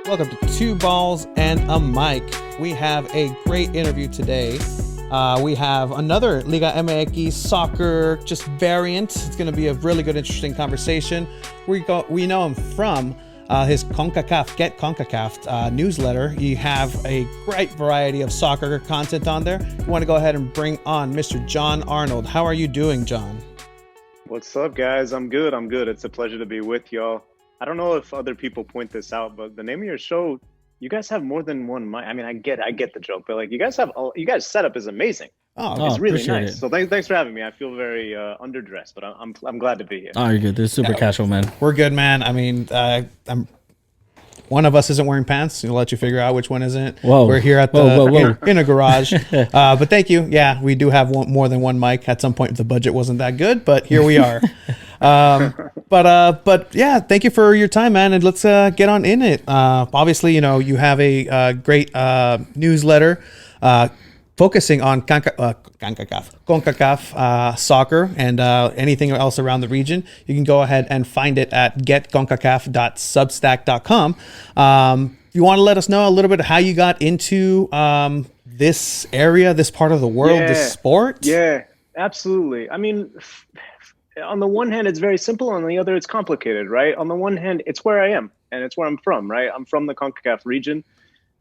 Welcome to Two Balls and a Mic. We have a great interview today. We have another Liga MX soccer just variant. It's going to be a really good, interesting conversation. We know him from his Get CONCACAF newsletter. You have a great variety of soccer content on there. We want to go ahead and bring on Mr. John Arnold. How are you doing, John? What's up, guys? I'm good. It's a pleasure to be with y'all. I don't know if other people point this out, but the name of your show, you guys have more than one mic. I mean, I get the joke, but like you guys setup is amazing. It's really nice. So thanks for having me. I feel very underdressed, but I'm glad to be here. Oh, you're good. This is super casual, man. We're good, man. I mean, one of us isn't wearing pants. We'll let you figure out which one isn't. Whoa. We're here at in a garage. But thank you. Yeah, we do have more than one mic. At some point, the budget wasn't that good, but here we are. But yeah, thank you for your time, man. And let's get on in it. Obviously, you have a great newsletter focusing on CONCACAF soccer and anything else around the region. You can go ahead and find it at getconcacaf.substack.com. You want to let us know a little bit of how you got into this area, this part of the world, this sport? Yeah, absolutely. I mean, on the one hand, it's very simple. On the other, it's complicated, right? On the one hand, it's where I am and it's where I'm from, right? I'm from the CONCACAF region.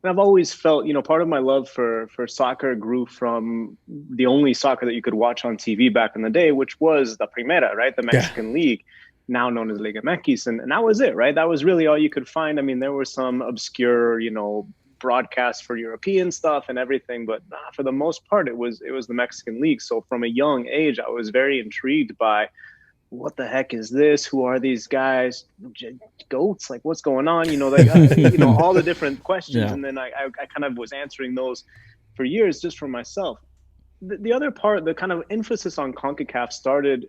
And I've always felt, part of my love for soccer grew from the only soccer that you could watch on TV back in the day, which was the Primera, right? The Mexican League, now known as Liga MX. And that was it, right? That was really all you could find. I mean, there were some obscure, broadcasts for European stuff and everything, but for the most part, it was the Mexican League. So from a young age, I was very intrigued by what the heck is this? Who are these guys? Goats? Like, what's going on? All the different questions. Yeah. And then I kind of was answering those for years just for myself. The other part, the kind of emphasis on CONCACAF started,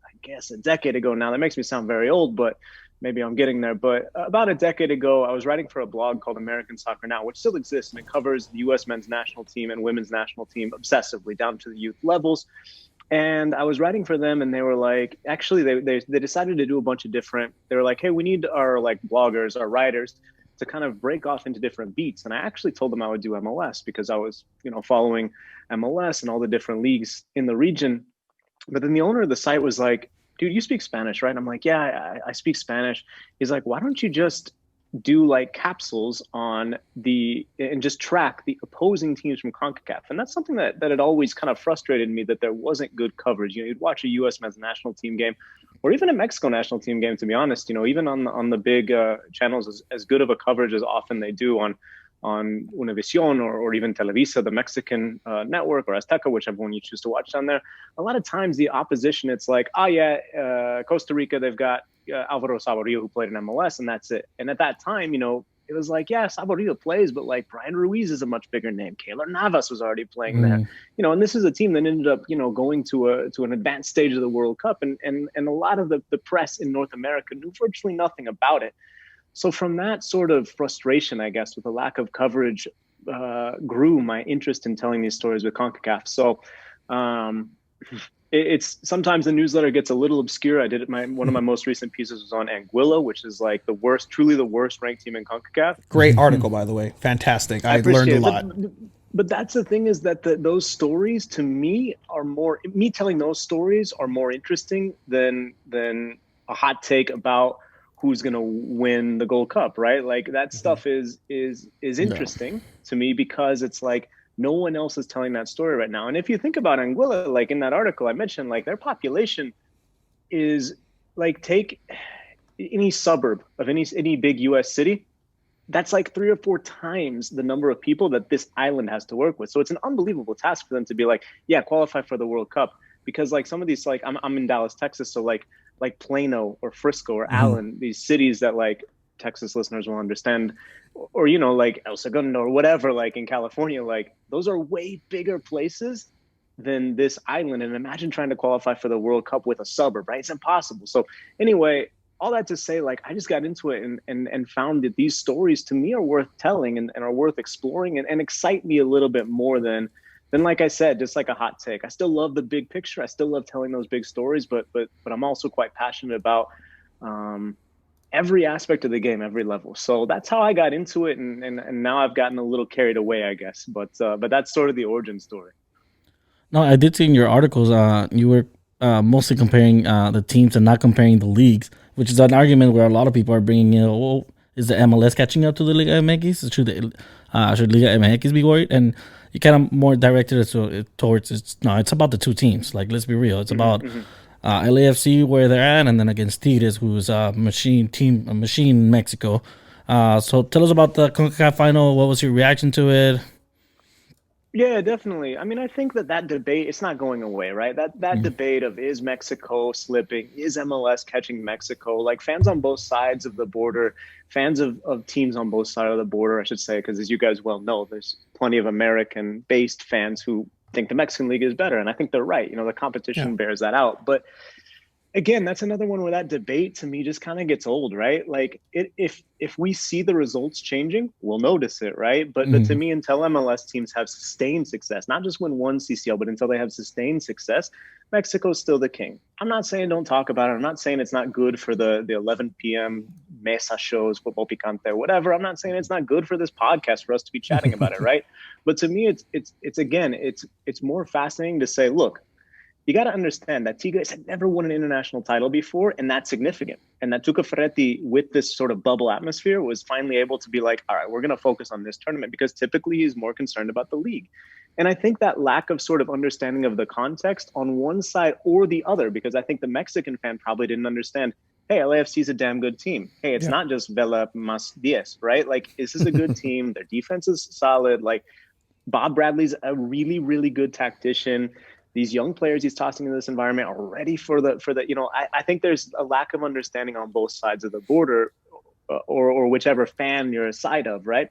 I guess, a decade ago now. That makes me sound very old, but maybe I'm getting there. But about a decade ago, I was writing for a blog called American Soccer Now, which still exists, and it covers the U.S. men's national team and women's national team obsessively down to the youth levels. And I was writing for them, and they were like, actually, they decided to do a bunch of different. They were like, hey, we need our bloggers, our writers, to kind of break off into different beats. And I actually told them I would do MLS because I was, following MLS and all the different leagues in the region. But then the owner of the site was like, dude, you speak Spanish, right? I'm like, yeah, I speak Spanish. He's like, why don't you just do capsules and just track the opposing teams from CONCACAF? And that's something that had always kind of frustrated me, that there wasn't good coverage. You'd watch a U.S. men's national team game or even a Mexico national team game, to be honest, even on the big channels, as good of a coverage as often they do on Univision or even Televisa, the Mexican network, or Azteca, whichever one you choose to watch down there. A lot of times the opposition, it's like, Costa Rica, they've got Alvaro Saborio, who played in MLS, and that's it. And at that time, it was like, yeah, Saborio plays, but Brian Ruiz is a much bigger name. Keylor Navas was already playing there, and this is a team that ended up, going to an advanced stage of the World Cup, and a lot of the press in North America knew virtually nothing about it. So from that sort of frustration, I guess, with the lack of coverage, grew my interest in telling these stories with CONCACAF. So it's sometimes the newsletter gets a little obscure. I did it. One of my most recent pieces was on Anguilla, which is truly the worst ranked team in CONCACAF. Great article, by the way. Fantastic. I learned a lot. But that's the thing, is that those stories to me telling those stories are more interesting than a hot take about who's going to win the Gold Cup, right? That stuff is interesting to me, because it's no one else is telling that story right now. And if you think about Anguilla, in that article I mentioned, their population is take any suburb of any big US city, that's 3 or 4 times the number of people that this island has to work with. So it's an unbelievable task for them to be qualify for the World Cup. Because some of these, I'm in Dallas, Texas, so like Plano or Frisco or Allen, these cities that Texas listeners will understand, or El Segundo or whatever, in California, those are way bigger places than this island. And imagine trying to qualify for the World Cup with a suburb, right? It's impossible. So anyway, all that to say, I just got into it and found that these stories to me are worth telling and are worth exploring and excite me a little bit more than like I said, just a hot take. I still love the big picture. I still love telling those big stories, but I'm also quite passionate about every aspect of the game, every level. So that's how I got into it, and now I've gotten a little carried away, I guess. But that's sort of the origin story. No, I did see in your articles, you were mostly comparing the teams and not comparing the leagues, which is an argument where a lot of people are bringing in. Well, is the MLS catching up to the Liga MX? Should Liga MX be worried? And you kind of more directed it towards it's about the two teams. Like, let's be real, it's about LAFC where they're at, and then against Tigres, who's a machine in Mexico. So tell us about the CONCACAF final. What was your reaction to it? Yeah, definitely. I mean, I think that debate, it's not going away, right? That debate of, is Mexico slipping? Is MLS catching Mexico? Like, fans on both sides of the border, fans of teams on both sides of the border, I should say, because as you guys well know, there's plenty of American-based fans who think the Mexican league is better, and I think they're right. The competition bears that out. But again, that's another one where that debate to me just kind of gets old, right? Like, if we see the results changing, we'll notice it, right? But to me, until MLS teams have sustained success, not just win one CCL, but until they have sustained success, Mexico's still the king. I'm not saying don't talk about it. I'm not saying it's not good for the 11 p.m. mesa shows, football picante, whatever. I'm not saying it's not good for this podcast for us to be chatting about it, right? But to me, it's more fascinating to say, look, you got to understand that Tigres had never won an international title before, and that's significant. And that Tuca Ferretti, with this sort of bubble atmosphere, was finally able to be like, all right, we're going to focus on this tournament, because typically he's more concerned about the league. And I think that lack of sort of understanding of the context on one side or the other, because I think the Mexican fan probably didn't understand, hey, LAFC is a damn good team. Hey, it's not just Vela más 10, right? Like, this is a good team. Their defense is solid. Like, Bob Bradley's a really, really good tactician. These young players he's tossing in this environment are ready for the. I think there's a lack of understanding on both sides of the border, or whichever fan you're a side of, right?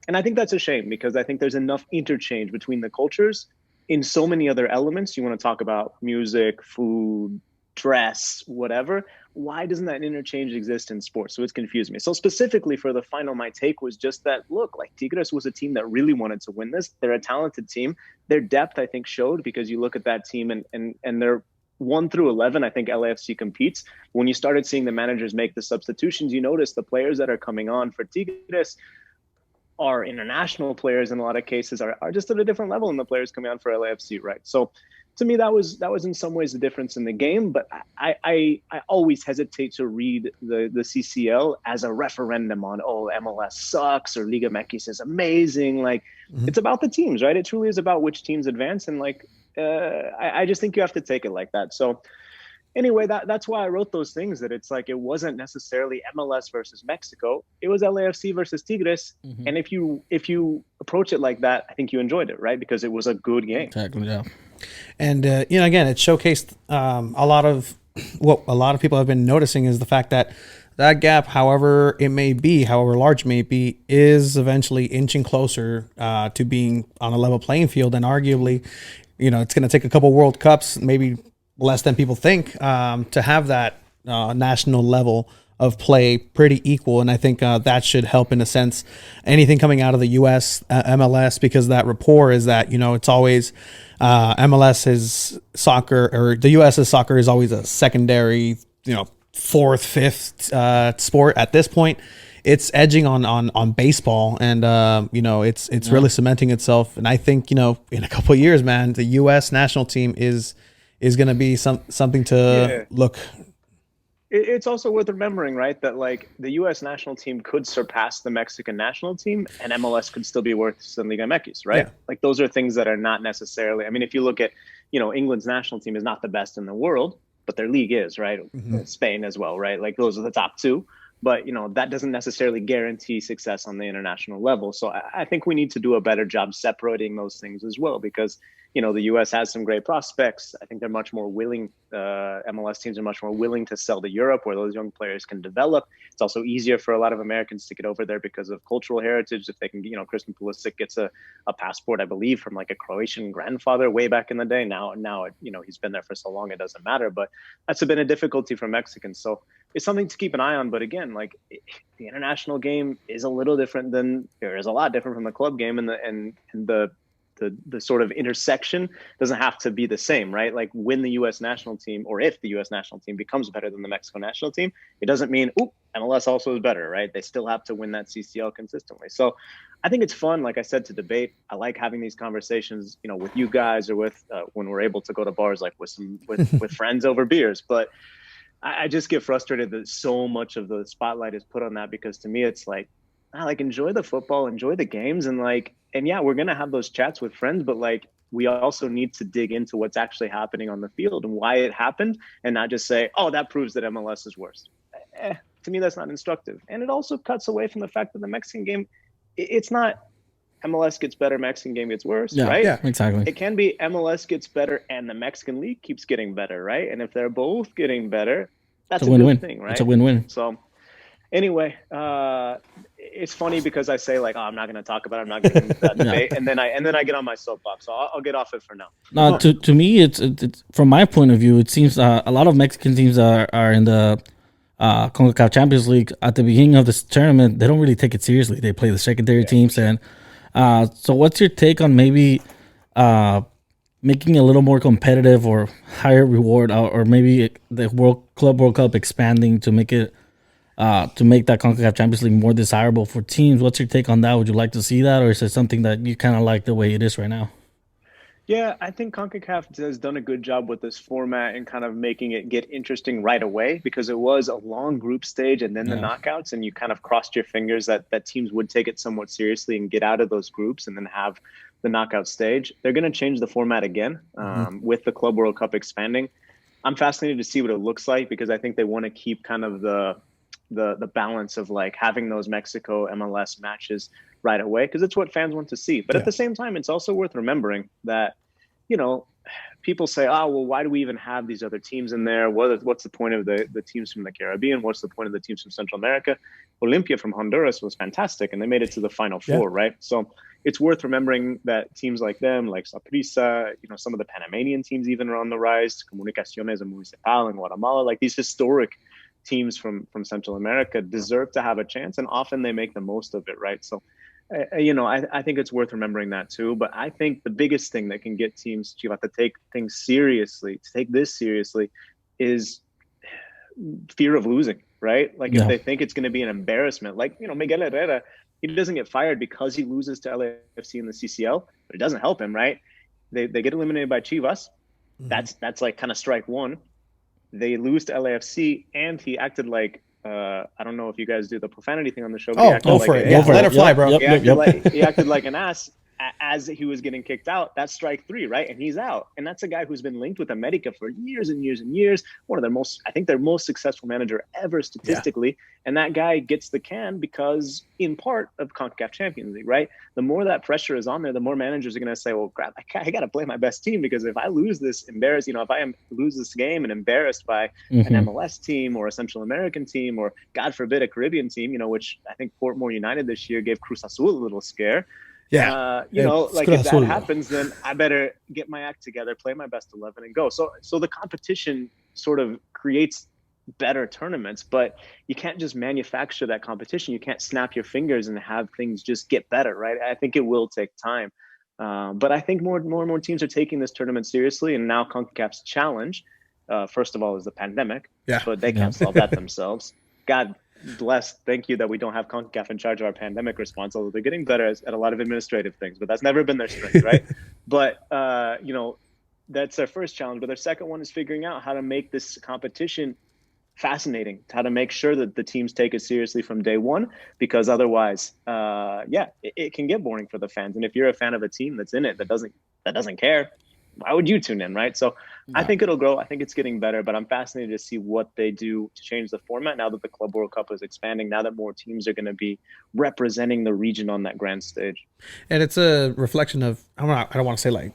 And I think that's a shame, because I think there's enough interchange between the cultures in so many other elements. You want to talk about music, food, dress, whatever. Why doesn't that interchange exist in sports? So it's confused me. So specifically for the final, my take was just that, look, like, Tigres was a team that really wanted to win this. They're a talented team. Their depth, I think, showed, because you look at that team and they're 1 through 11, I think LAFC competes. When you started seeing the managers make the substitutions, you notice the players that are coming on for Tigres are international players in a lot of cases, are just at a different level than the players coming on for LAFC, right? So to me, that was in some ways the difference in the game. But I always hesitate to read the CCL as a referendum on, MLS sucks or Liga MX is amazing. Like, it's about the teams, right? It truly is about which teams advance. And like, I just think you have to take it like that. So anyway, that's why I wrote those things, that it's like, it wasn't necessarily MLS versus Mexico. It was LAFC versus Tigres. And if you approach it like that, I think you enjoyed it, right? Because it was a good game. Exactly, yeah. And again, it showcased a lot of what a lot of people have been noticing is the fact that gap, however large it may be, is eventually inching closer to being on a level playing field. And arguably, it's going to take a couple World Cups, maybe less than people think, to have that national level of play pretty equal. And I think that should help, in a sense, anything coming out of the U.S. MLS, because that rapport is that, it's always MLS is soccer, or the U.S.'s soccer is always a secondary, fourth, fifth sport. At this point, it's edging on baseball, and it's really cementing itself. And I think, in a couple of years, man, the U.S. national team is going to be something to look. It's also worth remembering, right, that like the U.S. national team could surpass the Mexican national team, and MLS could still be worse than Liga MX, right? Yeah. Like, those are things that are not necessarily. I mean, if you look at, England's national team is not the best in the world, but their league is, right? Spain as well, right? Like, those are the top two. But, that doesn't necessarily guarantee success on the international level. So I think we need to do a better job separating those things as well, because, the U.S. has some great prospects. I think they're much more willing. MLS teams are much more willing to sell to Europe, where those young players can develop. It's also easier for a lot of Americans to get over there because of cultural heritage. If they can, Christian Pulisic gets a passport, I believe, from like a Croatian grandfather way back in the day. Now, he's been there for so long, it doesn't matter. But that's been a difficulty for Mexicans. So it's something to keep an eye on. But again, like, the international game is a lot different from the club game, and the the sort of intersection doesn't have to be the same, right? Like when the U.S. national team, or if the U.S. national team becomes better than the Mexico national team, it doesn't mean, ooh, MLS also is better, right? They still have to win that CCL consistently. So I think it's fun, like I said, to debate. I like having these conversations, with you guys, or with when we're able to go to bars, like with friends over beers. But I just get frustrated that so much of the spotlight is put on that, because to me, it's like, enjoy the football, enjoy the games, and yeah, we're gonna have those chats with friends, but we also need to dig into what's actually happening on the field and why it happened, and not just say, oh, that proves that MLS is worse. To me, that's not instructive. And it also cuts away from the fact that the Mexican game, it's not MLS gets better, Mexican game gets worse, right? Yeah, exactly. It can be MLS gets better and the Mexican league keeps getting better, right? And if they're both getting better, that's a win-win. good thing, right? It's a win-win. So anyway, it's funny because I say I'm not going to talk about it. I'm not going to get into that debate. And then I get on my soapbox. So I'll get off it for now. No, to me, it's from my point of view, it seems a lot of Mexican teams are in the CONCACAF Champions League. At the beginning of this tournament, they don't really take it seriously. They play the secondary teams. And so what's your take on maybe making it a little more competitive or higher reward, or maybe the World Cup expanding to make it to make that CONCACAF Champions League more desirable for teams? What's your take on that? Would you like to see that, or is it something that you kind of like the way it is right now? Yeah, I think CONCACAF has done a good job with this format and kind of making it get interesting right away, because it was a long group stage and then the knockouts, and you kind of crossed your fingers that teams would take it somewhat seriously and get out of those groups and then have the knockout stage. They're going to change the format again with the Club World Cup expanding. I'm fascinated to see what it looks like, because I think they want to keep kind of the balance of having those Mexico MLS matches right away, because it's what fans want to see. But at the same time, it's also worth remembering that, people say, oh, well, why do we even have these other teams in there? What's the point of the teams from the Caribbean? What's the point of the teams from Central America? Olympia from Honduras was fantastic, and they made it to the Final Four, right? So it's worth remembering that teams like them, like Saprissa, some of the Panamanian teams even are on the rise. Comunicaciones and Municipal in Guatemala, these historic teams from Central America deserve to have a chance, and often they make the most of it, right? So I think it's worth remembering that too. But I think the biggest thing that can get teams, Chivas, to take things seriously, to take this seriously, is fear of losing, right? If they think it's going to be an embarrassment, Miguel Herrera, he doesn't get fired because he loses to LAFC in the CCL, but it doesn't help him, right? They get eliminated by Chivas. That's kind of strike one. They lose to LAFC, and he acted like, I don't know if you guys do the profanity thing on the show. Go for it. Let it fly, bro. He acted like an ass as he was getting kicked out. That's strike three, right? And he's out. And that's a guy who's been linked with America for years and years and years. One of their their most successful manager ever statistically. Yeah. And that guy gets the can because, in part, of CONCACAF Champions League, right? The more that pressure is on there, the more managers are going to say, well, crap, I got to play my best team, because if I lose this lose this game and embarrassed by an MLS team or a Central American team, or God forbid, a Caribbean team, which I think Portmore United this year gave Cruz Azul a little scare. Yeah. If that happens, then I better get my act together, play my best 11 and go. So the competition sort of creates better tournaments, but you can't just manufacture that competition. You can't snap your fingers and have things just get better, right? I think it will take time. But I think more and more teams are taking this tournament seriously. And now CONCACAF's challenge, first of all, is the pandemic. Yeah. But they can't solve that themselves. God bless, thank you that we don't have CONCACAF in charge of our pandemic response, although they're getting better at a lot of administrative things, but that's never been their strength, right? But, that's their first challenge. But their second one is figuring out how to make this competition fascinating, how to make sure that the teams take it seriously from day one, because otherwise, it can get boring for the fans. And if you're a fan of a team that's in it, that doesn't care, why would you tune in, right? So I think it'll grow. I think it's getting better, but I'm fascinated to see what they do to change the format now that the Club World Cup is expanding, now that more teams are going to be representing the region on that grand stage. And it's a reflection of, I don't want to say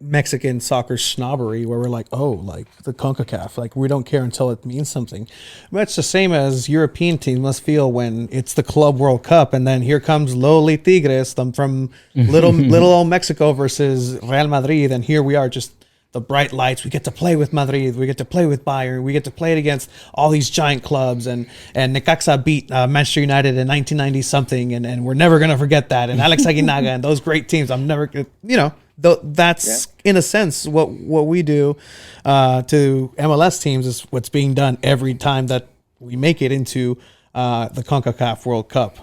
Mexican soccer snobbery, where we're the CONCACAF, we don't care until it means something. But it's the same as European teams must feel when it's the Club World Cup, and then here comes Loli Tigres from little old Mexico versus Real Madrid, and here we are just the bright lights. We get to play with Madrid. We get to play with Bayern. We get to play it against all these giant clubs. And Necaxa beat Manchester United in 1990 something, and we're never gonna forget that. And Alex Aguinaga and those great teams. I'm never gonna, that's in a sense what we do to MLS teams is what's being done every time that we make it into the CONCACAF World Cup.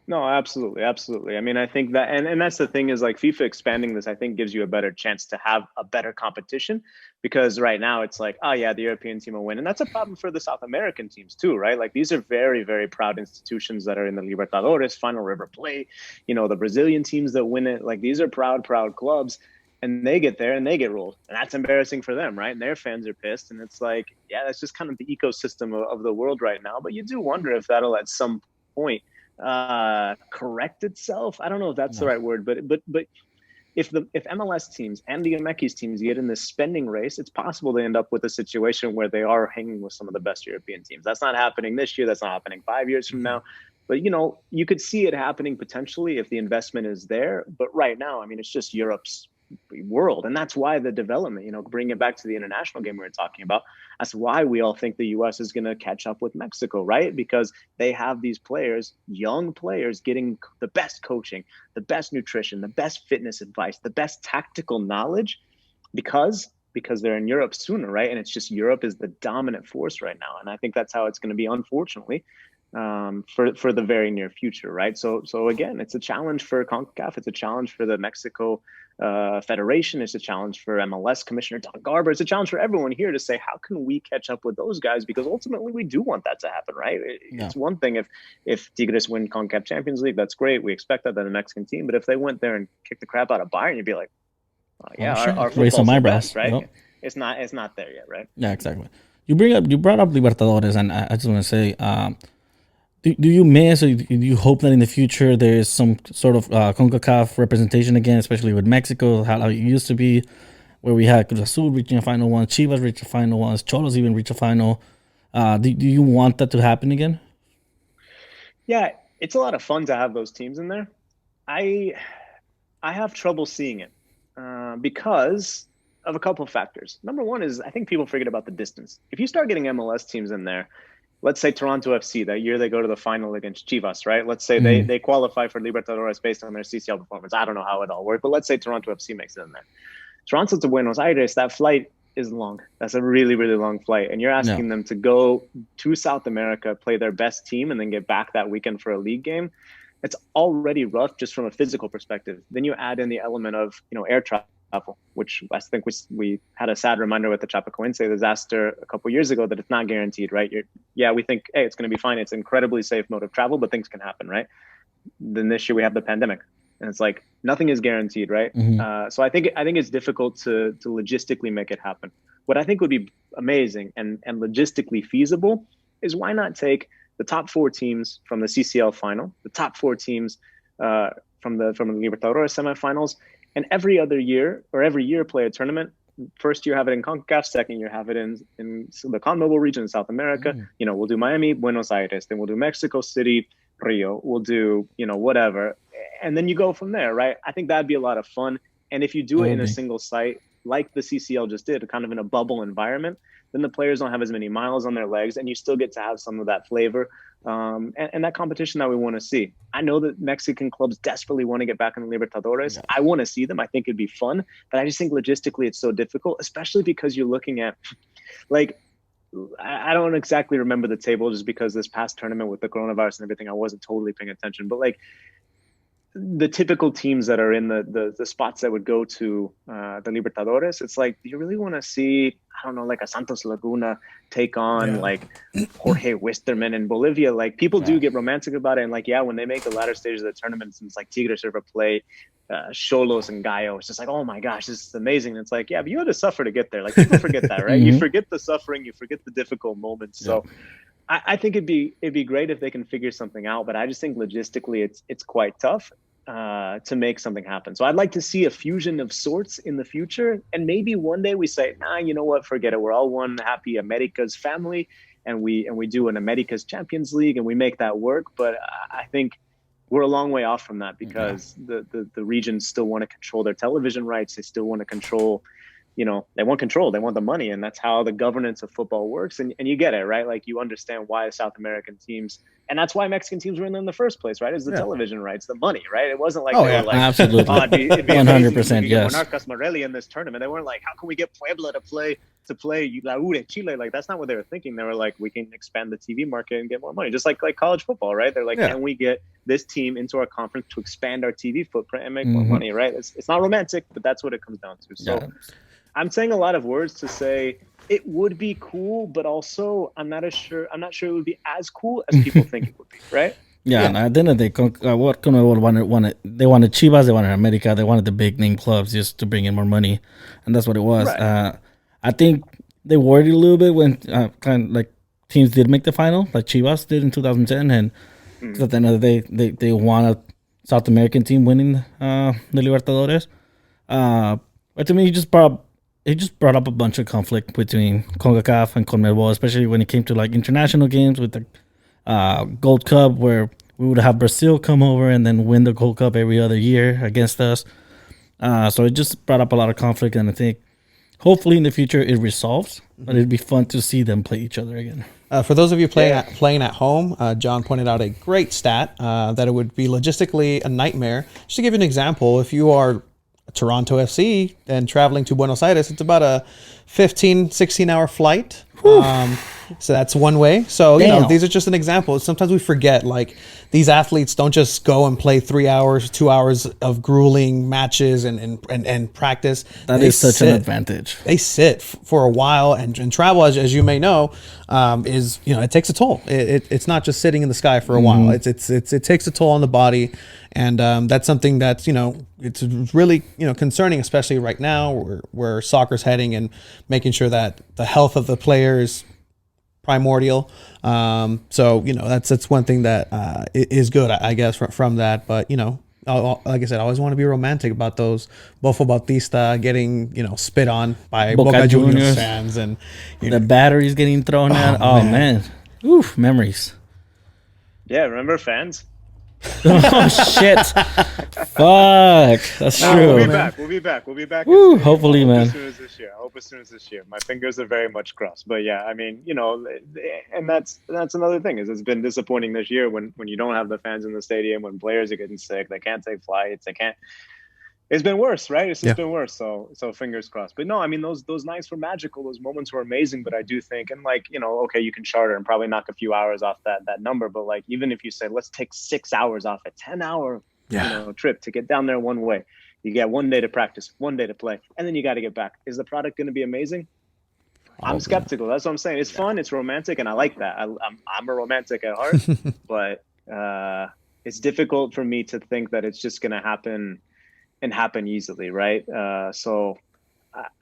No, absolutely, absolutely. I mean, I think that, and that's the thing is like FIFA expanding this, I think gives you a better chance to have a better competition, because right now it's like, oh yeah, the European team will win. And that's a problem for the South American teams too, right? Like these are very, very proud institutions that are in the Libertadores, Final River Plate, the Brazilian teams that win it. Like these are proud clubs, and they get there and they get rolled. And that's embarrassing for them, right? And their fans are pissed. And it's like, yeah, that's just kind of the ecosystem of the world right now. But you do wonder if that'll at some point correct itself. I don't know if that's the right word, but if MLS teams and the Ameki's teams get in this spending race, it's possible they end up with a situation where they are hanging with some of the best European teams. That's not happening this year. That's not happening 5 years from now. But you could see it happening potentially if the investment is there. But right now, I mean, it's just Europe's world, and that's why the development, bring it back to the international game we were talking about, that's why we all think the US is going to catch up with Mexico, right? Because they have these players, young players, getting the best coaching, the best nutrition, the best fitness advice, the best tactical knowledge, because they're in Europe sooner, right? And it's just Europe is the dominant force right now, and I think that's how it's going to be, unfortunately, for the very near future, right? So again, it's a challenge for CONCACAF, it's a challenge for the Mexico Federation, it's a challenge for MLS Commissioner Don Garber, it's a challenge for everyone here to say, how can we catch up with those guys? Because ultimately we do want that to happen, right? It's one thing if Tigres win CONCACAF Champions League, that's great, we expect that, they're the Mexican team, but if they went there and kicked the crap out of Bayern, you'd be like, yeah, our raise some eyebrows, right? Yep. It's not there yet, right? Yeah, exactly. You brought up Libertadores, and I just want to say, do you miss, or do you hope that in the future there is some sort of CONCACAF representation again, especially with Mexico, how it used to be, where we had Cruz Azul reaching a final once, Chivas reach a final once, Cholos even reach a final. Do you want that to happen again? Yeah, it's a lot of fun to have those teams in there. I have trouble seeing it because of a couple of factors. Number one is I think people forget about the distance. If you start getting MLS teams in there, let's say Toronto FC, that year they go to the final against Chivas, right? Let's say they qualify for Libertadores based on their CCL performance. I don't know how it all works, but let's say Toronto FC makes it in there. Toronto to Buenos Aires, that flight is long. That's a really, really long flight. And you're asking them to go to South America, play their best team, and then get back that weekend for a league game. It's already rough just from a physical perspective. Then you add in the element of, air travel, which I think we had a sad reminder with the Chapecoense disaster a couple years ago that it's not guaranteed, right? We think, hey, it's going to be fine. It's an incredibly safe mode of travel, but things can happen, right? Then this year we have the pandemic, and it's like nothing is guaranteed, right? So I think it's difficult to logistically make it happen. What I think would be amazing and logistically feasible is why not take the top 4 teams from the CCL final, the top 4 teams from the Libertadores semifinals, and every year play a tournament. First year have it in CONCACAF, second year have it in the CONMEBOL region in South America. We'll do Miami, Buenos Aires, then we'll do Mexico City, Rio, we'll do, whatever. And then you go from there, right? I think that'd be a lot of fun. And if you do it in a single site, like the CCL just did, kind of in a bubble environment, then the players don't have as many miles on their legs, and you still get to have some of that flavor and that competition that we want to see. I know that Mexican clubs desperately want to get back in the Libertadores. Yeah. I want to see them. I think it'd be fun, but I just think logistically it's so difficult, especially because you're looking at, like, I don't exactly remember the table just because this past tournament with the coronavirus and everything, I wasn't totally paying attention, but like, the typical teams that are in the spots that would go to the Libertadores, it's like, do you really want to see, I don't know, like a Santos Laguna take on like Jorge Wisterman in Bolivia? Like, people do get romantic about it, and like, when they make the latter stages of the tournament, it's like Tigres ever play Xolos and Gallo, it's just like, oh my gosh, this is amazing. And it's like, but you had to suffer to get there. Like, people forget that, right? You forget the suffering, you forget the difficult moments. So I think it'd be great if they can figure something out, but I just think logistically it's quite tough to make something happen. So I'd like to see a fusion of sorts in the future, and maybe one day we say, you know what, forget it. We're all one happy America's family, and we do an America's Champions League, and we make that work. But I think we're a long way off from that, because the regions still want to control their television rights. They still want to control they want control, they want the money, and that's how the governance of football works. And you get it, right? Like, you understand why South American teams, and that's why Mexican teams were in there in the first place, right? Is the television rights, the money, right? It wasn't like they were like, absolutely, it'd be amazing if we 100%, could yes. get Monarcas Morelia in this tournament. They weren't like, how can we get Puebla to play ULA in Chile? Like, that's not what they were thinking. They were like, we can expand the TV market and get more money, just like college football, right? They're like, can we get this team into our conference to expand our TV footprint and make more money, right? It's not romantic, but that's what it comes down to. So I'm saying a lot of words to say it would be cool, but also I'm not sure it would be as cool as people think it would be, right? Yeah, and at the end of the day, what Conmebol wanted, they wanted Chivas, they wanted America, they wanted the big name clubs just to bring in more money, and that's what it was. Right. I think they worried a little bit when kind of like teams did make the final, like Chivas did in 2010, and at the end of the day, they want a South American team winning the Libertadores. But to me, he just brought up a bunch of conflict between CONCACAF and CONMEBOL, especially when it came to like international games with the Gold Cup, where we would have Brazil come over and then win the Gold Cup every other year against us. So it just brought up a lot of conflict, and I think hopefully in the future it resolves. But it'd be fun to see them play each other again. For those of you playing at home, John pointed out a great stat that it would be logistically a nightmare. Just to give you an example, if you are Toronto FC and traveling to Buenos Aires, it's about a 16-hour flight. So that's one way. So, these are just an example. Sometimes we forget, like, these athletes don't just go and play 3 hours, 2 hours of grueling matches and practice. That is such an advantage. They sit for a while, and travel, as you may know, is, it takes a toll. It's not just sitting in the sky for a while. It takes a toll on the body. And that's something that's, it's really, concerning, especially right now where soccer's heading, and making sure that the health of the players primordial. So, that's one thing that is good, I guess, from that. But, like I said, I always want to be romantic about those Bofo Bautista getting, spit on by Boca Juniors fans, and the batteries getting thrown out. Oh, man. Oof, memories. Yeah, remember fans? Oh shit! Fuck, that's true. We'll be back. Woo, hopefully, man. As soon as this year. My fingers are very much crossed. But yeah, I mean, and that's another thing, is it's been disappointing this year when you don't have the fans in the stadium, when players are getting sick, they can't take flights, it's been worse, right? It's just been worse. So fingers crossed. But no, I mean, those nights were magical. Those moments were amazing. But I do think, and like, okay, you can charter and probably knock a few hours off that number. But like, even if you say, let's take 6 hours off a 10-hour trip to get down there one way, you get 1 day to practice, 1 day to play, and then you got to get back. Is the product going to be amazing? I'm skeptical. That's what I'm saying. It's fun. It's romantic. And I like that. I'm a romantic at heart. But it's difficult for me to think that it's just going to happen easily, right? So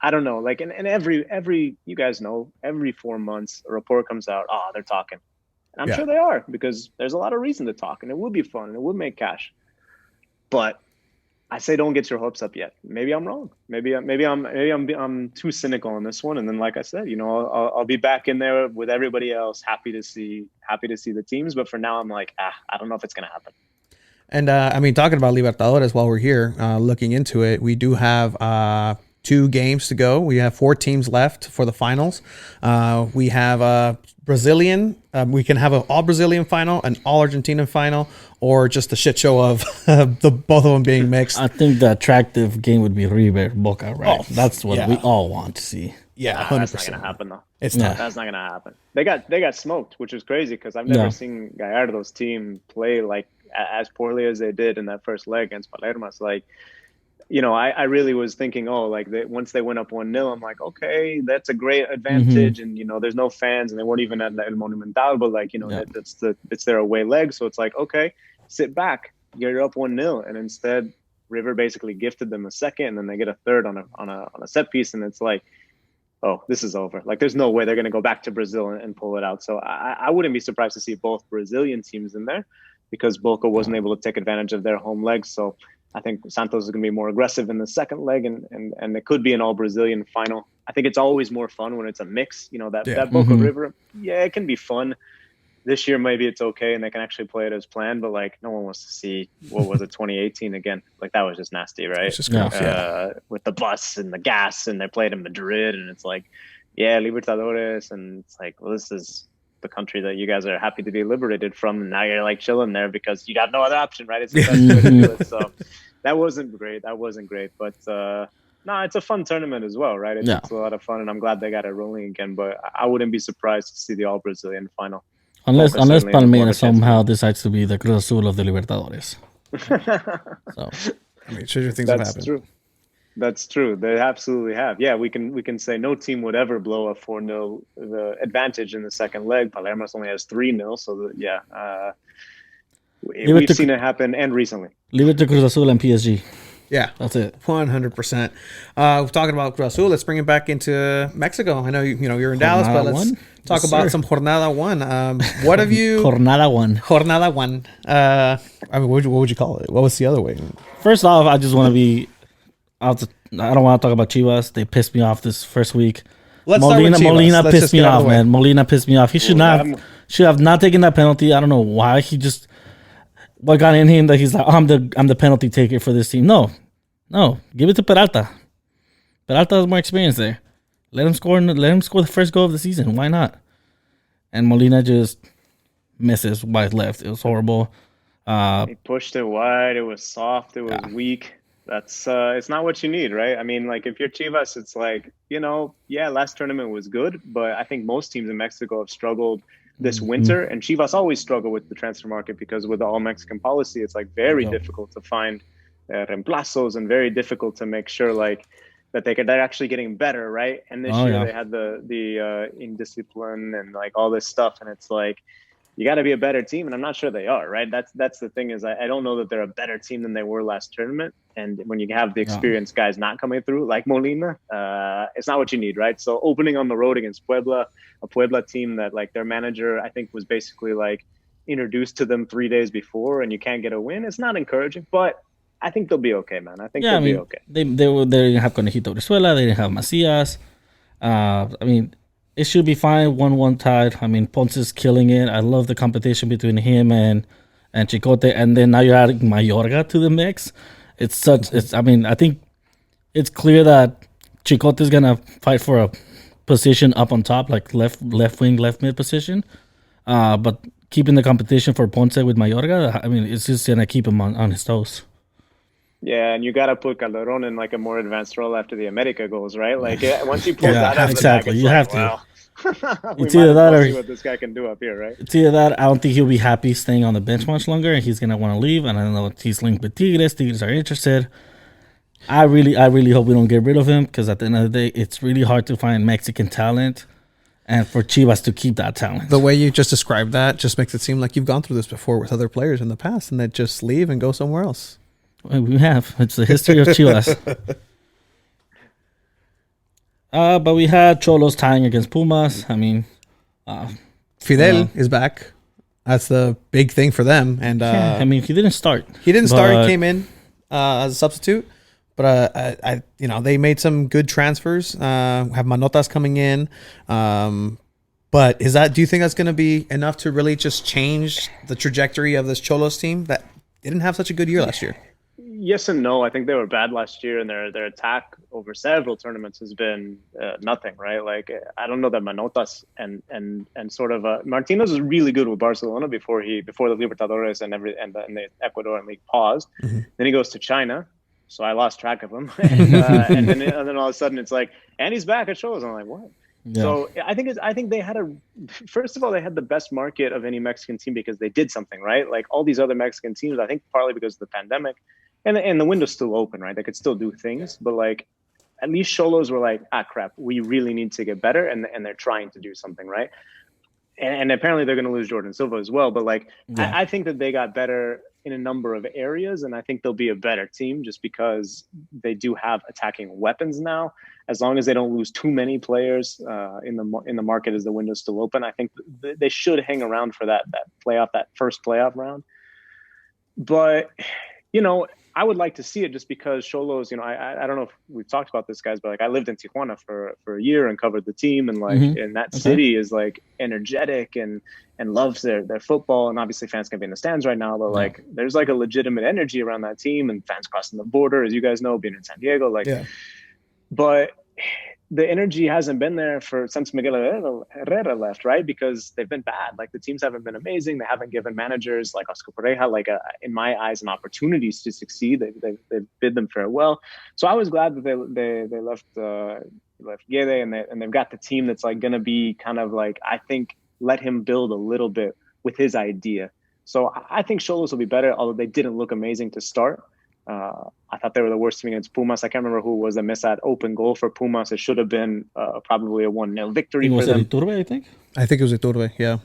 I don't know, like, and every you guys know, every 4 months a report comes out, they're talking, and I'm sure they are, because there's a lot of reason to talk, and it would be fun and it would make cash. But I say, don't get your hopes up yet. Maybe I'm wrong. Maybe I'm too cynical on this one. And then, like I said, I'll be back in there with everybody else, happy to see the teams. But for now, I'm like, I don't know if it's gonna happen. And I mean, talking about Libertadores while we're here, looking into it, we do have 2 games to go. We have 4 teams left for the finals. We have a Brazilian. We can have an all Brazilian final, an all Argentinian final, or just a shit show of both of them being mixed. I think the attractive game would be River Boca, right? That's what we all want to see. Yeah, 100%. That's not gonna happen though. It's not. That's not gonna happen. They got smoked, which is crazy, because I've never seen Gallardo's team play like as poorly as they did in that first leg against Palermo. So, like, I really was thinking, once they went up 1-0, I'm like, okay, that's a great advantage, and there's no fans, and they weren't even at El Monumental, but like, it's their away leg, so it's like, okay, sit back, you're up 1-0, and instead River basically gifted them a second, and then they get a third on a set piece, and it's like, oh, this is over. Like, there's no way they're going to go back to Brazil and pull it out. So I wouldn't be surprised to see both Brazilian teams in there, because Boca wasn't able to take advantage of their home leg. So I think Santos is going to be more aggressive in the second leg, and it could be an all Brazilian final. I think it's always more fun when it's a mix. That Boca River, it can be fun. This year, maybe it's okay and they can actually play it as planned, but like no one wants to see what was it 2018 again. Like that was just nasty, right? It's just gross, With the bus and the gas, and they played in Madrid, and it's like, yeah, Libertadores, and it's like, well, this is the country that you guys are happy to be liberated from, and now you're like chilling there because you got no other option, right? It's the best way to do it. So that wasn't great. But no, it's a fun tournament as well, right? It's a lot of fun, and I'm glad they got it rolling again. But I wouldn't be surprised to see the All Brazilian final. Unless Palmeiras somehow decides to be the Cruz Azul of the Libertadores. So, I mean, stranger things have happened. True. That's true. They absolutely have. Yeah, we can say no team would ever blow a 4-0 the advantage in the second leg. Palermo's only has 3-0, so we've seen it happen, and recently. Leave it to Cruz Azul and PSG. Yeah, that's it. 100%. Talking about Cruz Azul, let's bring it back into Mexico. I know you're in Dallas, but let's talk about some Jornada 1. What have you? Jornada 1. Jornada 1. I mean, what would you call it? What was the other way? First off, I just want to be. I don't want to talk about Chivas. They pissed me off this first week. Molina pissed me off, man. Molina pissed me off. He should have not taken that penalty. I don't know why he just. What got in him that he's like, I'm the penalty taker for this team. No, give it to Peralta. Peralta has more experience there. Let him score the first goal of the season. Why not? And Molina just misses wide left. It was horrible. He pushed it wide. It was soft. It was weak. That's it's not what you need, right? I mean, like if you're Chivas, it's like, last tournament was good, but I think most teams in Mexico have struggled this winter, and Chivas always struggle with the transfer market because with the all-Mexican policy, it's like very difficult to find reemplazos and very difficult to make sure like that they're actually getting better, right? And this year they had the indiscipline and like all this stuff, and it's like you got to be a better team, and I'm not sure they are, right? That's the thing is I don't know that they're a better team than they were last tournament, and when you have the experienced guys not coming through like Molina, it's not what you need, right? So opening on the road against Puebla, a Puebla team that like their manager I think was basically like introduced to them 3 days before, and you can't get a win, it's not encouraging, but I think they'll be okay, man. I think they'll be okay. They didn't have Conejito Brizuela, they didn't have Macias. It should be fine. 1-1 tied. I mean, Ponce's killing it. I love the competition between him and Chicote. And then now you're adding Mayorga to the mix. I think it's clear that Chicote is gonna fight for a position up on top, like left wing, left mid position. But keeping the competition for Ponce with Mayorga, I mean, it's just gonna keep him on his toes. Yeah, and you got to put Calderon in like a more advanced role after the America goals, right? Like once you pull that out exactly, the back, you have to. Wow. It's either that or see what this guy can do up here, right? It's either that. I don't think he'll be happy staying on the bench much longer, and he's gonna want to leave. And I don't know if he's linked with Tigres. Tigres are interested. I really hope we don't get rid of him because at the end of the day, it's really hard to find Mexican talent, and for Chivas to keep that talent. The way you just described that just makes it seem like you've gone through this before with other players in the past, and they just leave and go somewhere else. We have. It's the history of Chivas. But we had Cholos tying against Pumas. I mean, Fidel is back. That's the big thing for them. And I mean, he didn't start. He came in as a substitute. But they made some good transfers. Have Manotas coming in. But do you think that's going to be enough to really just change the trajectory of this Cholos team that didn't have such a good year last year? Yes and no. I think they were bad last year, and their attack over several tournaments has been nothing, right? Like I don't know that Manotas and sort of Martinez was really good with Barcelona before the Libertadores and the Ecuadorian league paused. Mm-hmm. Then he goes to China, so I lost track of him, and then all of a sudden it's like, and he's back at shows. I'm like, what? Yeah. So I think they had first of all, they had the best market of any Mexican team because they did something, right? Like all these other Mexican teams, I think partly because of the pandemic. And the window's still open, right? They could still do things, but like at least Xolos were like, crap, we really need to get better, and they're trying to do something, right? And apparently they're going to lose Jordan Silva as well. But like, I think that they got better in a number of areas, and I think they'll be a better team just because they do have attacking weapons now. As long as they don't lose too many players in the market as the window's still open, I think they should hang around for that first playoff round. But I would like to see it just because Xolos, I don't know if we've talked about this, guys, but like I lived in Tijuana for a year and covered the team, and like and that city is like energetic and loves their football, and obviously fans can be in the stands right now, but like there's like a legitimate energy around that team, and fans crossing the border, as you guys know, being in San Diego, like, but the energy hasn't been there since Miguel Herrera left, right? Because they've been bad. Like the teams haven't been amazing. They haven't given managers like Oscar Pareja, like in my eyes, an opportunities to succeed. They bid them farewell. So I was glad that they left Guede, and they've got the team that's like going to be kind of like, I think, let him build a little bit with his idea. So I think Xolos will be better, although they didn't look amazing to start. I thought they were the worst team against Pumas. I can't remember who was the miss that open goal for Pumas. It should have been probably a 1-0 victory for them. Was it Iturbe, I think? I think it was Iturbe, yeah.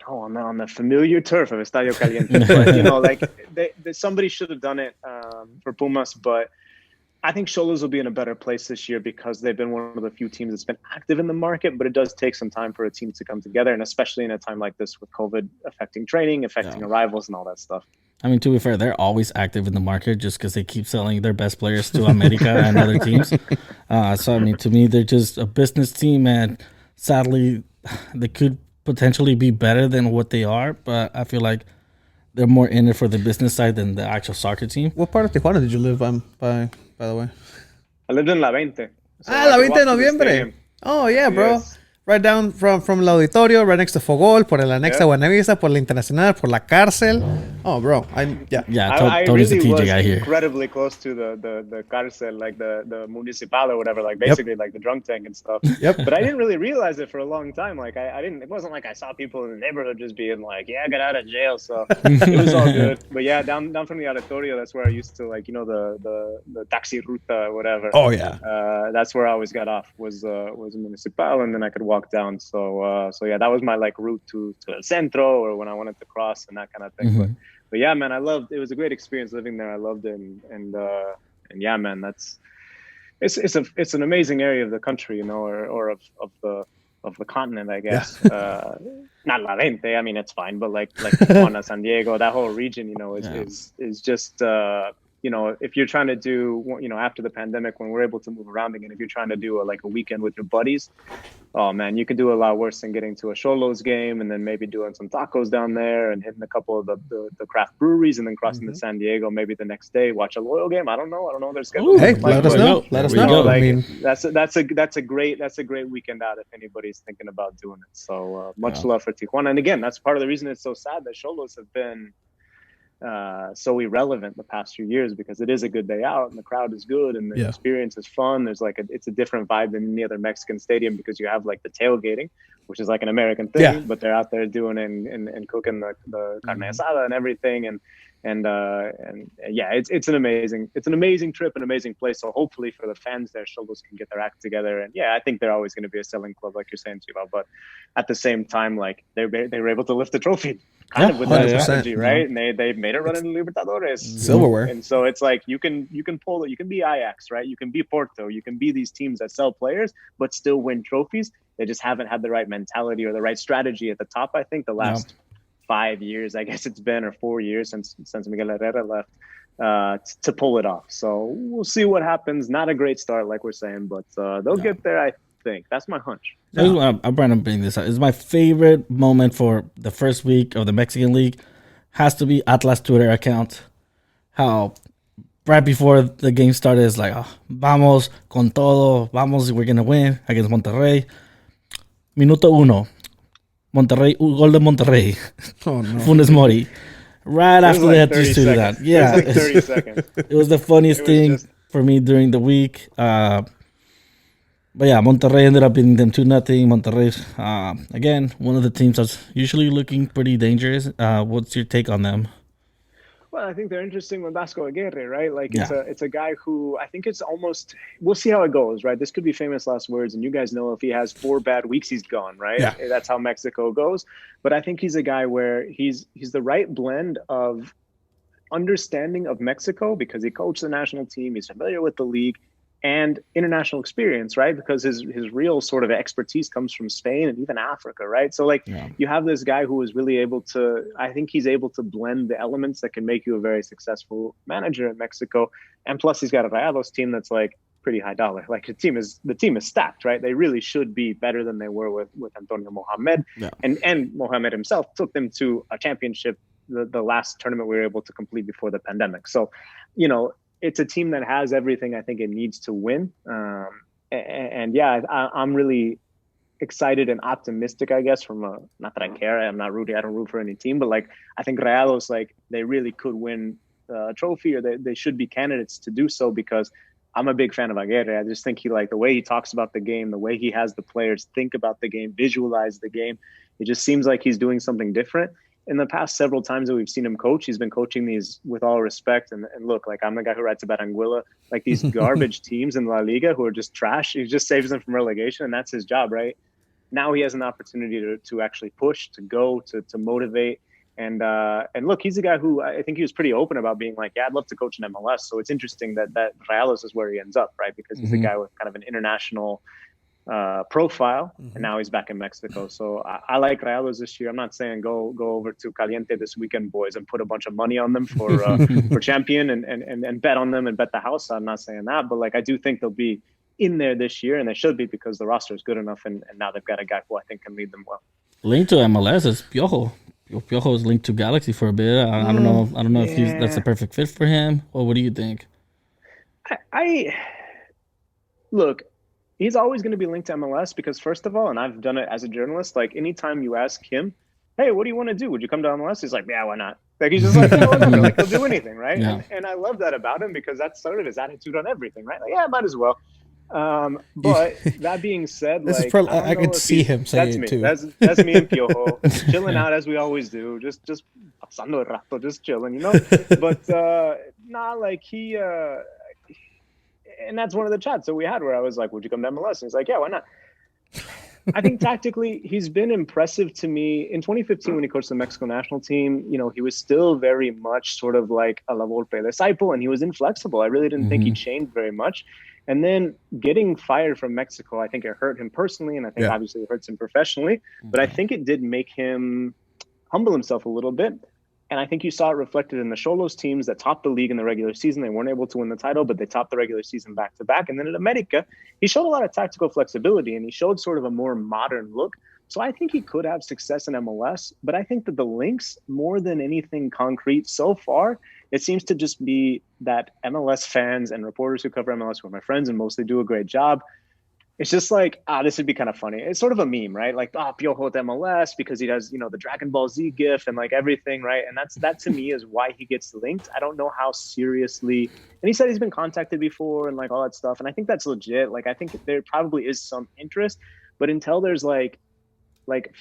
Oh, on the familiar turf of Estadio Caliente. But, like somebody should have done it for Pumas, but I think Xolos will be in a better place this year because they've been one of the few teams that's been active in the market, but it does take some time for a team to come together, and especially in a time like this with COVID affecting training, affecting arrivals and all that stuff. I mean, to be fair, they're always active in the market just because they keep selling their best players to America and other teams. So, I mean, to me, they're just a business team, and sadly, they could potentially be better than what they are, but I feel like they're more in it for the business side than the actual soccer team. What part of Tijuana did you live by the way? I lived in La 20. So La 20 de noviembre. Oh, yeah, bro. Yes. Right down from El Auditorio, right next to Fogol, por el anexo Buenavista, por la Internacional, por la cárcel. Oh, bro. I Tony's really the TJ was guy here. Incredibly close to the cárcel, like the municipal or whatever, like basically like the drunk tank and stuff. But I didn't really realize it for a long time. Like I didn't. It wasn't like I saw people in the neighborhood just being like, "Yeah, get out of jail." So it was all good. But yeah, down from the Auditorio, that's where I used to like the taxi ruta or whatever. Oh yeah. That's where I always got off was municipal, and then I could walk down. So yeah, that was my like route to El Centro, or when I wanted to cross and that kind of thing. But yeah, man, it was a great experience living there. I loved it, and yeah, man, it's an amazing area of the country, or of the continent, I guess. Yeah. Not La 20, I mean, it's fine, but like Tijuana, San Diego, that whole region, is just if you're trying to do, after the pandemic, when we're able to move around again, if you're trying to do a weekend with your buddies, oh man, you could do a lot worse than getting to a Xolos game and then maybe doing some tacos down there and hitting a couple of the craft breweries and then crossing to San Diego maybe the next day, watch a Loyal game. I don't know their schedule. Hey, let us know. Let us know. Like, I mean, that's a great weekend out if anybody's thinking about doing it. So much love for Tijuana. And again, that's part of the reason it's so sad that Xolos have been so irrelevant the past few years, because it is a good day out and the crowd is good and the experience is fun. There's it's a different vibe than any other Mexican stadium, because you have like the tailgating, which is like an American thing, but they're out there doing and cooking the carne asada and everything, and yeah, it's an amazing trip, an amazing place. So hopefully for the fans there, Xolos can get their act together. And yeah, I think they're always going to be a selling club, like you're saying, Chiva. But at the same time, like they were able to lift the trophy kind of with that strategy, right? And they made it run in Libertadores silverware. And so it's like you can pull it. You can be Ajax, right? You can be Porto. You can be these teams that sell players but still win trophies. They just haven't had the right mentality or the right strategy at the top. I think the last 5 years, I guess it's been, or 4 years since Miguel Herrera left, to pull it off. So we'll see what happens. Not a great start, like we're saying, but they'll get there, I think. That's my hunch. I'm trying to bring this up. It's my favorite moment for the first week of the Mexican League. Has to be Atlas Twitter account. How right before the game started, it's like, vamos con todo, vamos, we're gonna win against Monterrey. Minuto uno. Monterrey, gol de Monterrey. Oh, no. Funes Mori. Right after they had to do that. Yeah. It was like 30 seconds. It was the funniest thing for me during the week. But yeah, Monterrey ended up beating them 2-0. Monterrey, again, one of the teams that's usually looking pretty dangerous. What's your take on them? Well, I think they're interesting with Vasco Aguirre, right? Like it's a guy who I think it's almost, we'll see how it goes, right? This could be famous last words, and you guys know if he has 4 bad weeks, he's gone, right? Yeah. That's how Mexico goes. But I think he's a guy where he's the right blend of understanding of Mexico, because he coached the national team, he's familiar with the league, and international experience, right? Because his real sort of expertise comes from Spain and even Africa, right? So like you have this guy who is really able to, I think he's able to blend the elements that can make you a very successful manager in Mexico. And plus he's got a Rayados team that's like pretty high dollar. Like the team is stacked, right? They really should be better than they were with Antonio Mohamed. Yeah. And Mohamed himself took them to a championship, the last tournament we were able to complete before the pandemic. So, you know, it's a team that has everything I think it needs to win. And yeah, I'm really excited and optimistic, I guess, from not that I care. I don't root for any team, but like, I think Rayados, like they really could win a trophy, or they should be candidates to do so, because I'm a big fan of Aguirre. I just think he, like the way he talks about the game, the way he has the players think about the game, visualize the game. It just seems like he's doing something different. In the past several times that we've seen him coach, he's been coaching these with all respect. And look, like I'm the guy who writes about Anguilla, like these garbage teams in La Liga who are just trash. He just saves them from relegation, and that's his job, right? Now he has an opportunity to actually push, to go, to motivate. And look, he's a guy who I think he was pretty open about being like, yeah, I'd love to coach in MLS. So it's interesting that Rayados is where he ends up, right? Because he's a guy with kind of an international profile, and now he's back in Mexico. So I like Rayados this year. I'm not saying go over to Caliente this weekend, boys, and put a bunch of money on them for champion and bet on them and bet the house. I'm not saying that, but like I do think they'll be in there this year, and they should be, because the roster is good enough, and now they've got a guy who I think can lead them well. Linked to MLS is Piojo. Piojo is linked to Galaxy for a bit. I don't know. I don't know if that's a perfect fit for him. Or what do you think? I look. He's always going to be linked to MLS because, first of all, and I've done it as a journalist, like anytime you ask him, hey, what do you want to do? Would you come to MLS? He's like, yeah, why not? Like, he's just like, yeah, whatever. Like, he'll do anything, right? Yeah. And I love that about him, because that's sort of his attitude on everything, right? Like, yeah, might as well. But that being said, this like, is probably, I could see him saying it too. That's me and Piojo, chilling out as we always do, just pasando el rato, just chilling, you know. But like he. And that's one of the chats that we had where I was like, would you come to MLS? And he's like, yeah, why not? I think tactically, he's been impressive to me. In 2015, when he coached the Mexico national team, you know, he was still very much sort of like a La Volpe disciple, and he was inflexible. I really didn't think he changed very much. And then getting fired from Mexico, I think it hurt him personally, and I think obviously it hurts him professionally. But I think it did make him humble himself a little bit. And I think you saw it reflected in the Xolos teams that topped the league in the regular season. They weren't able to win the title, but they topped the regular season back to back. And then at America, he showed a lot of tactical flexibility, and he showed sort of a more modern look. So I think he could have success in MLS, but I think that the links, more than anything concrete so far, it seems to just be that MLS fans and reporters who cover MLS, who are my friends and mostly do a great job, it's just like, this would be kind of funny. It's sort of a meme, right? Like, Piojo at MLS because he does, you know, the Dragon Ball Z gif and like everything, right? And that to me is why he gets linked. I don't know how seriously, and he said he's been contacted before and like all that stuff. And I think that's legit. Like, I think there probably is some interest, but until there's like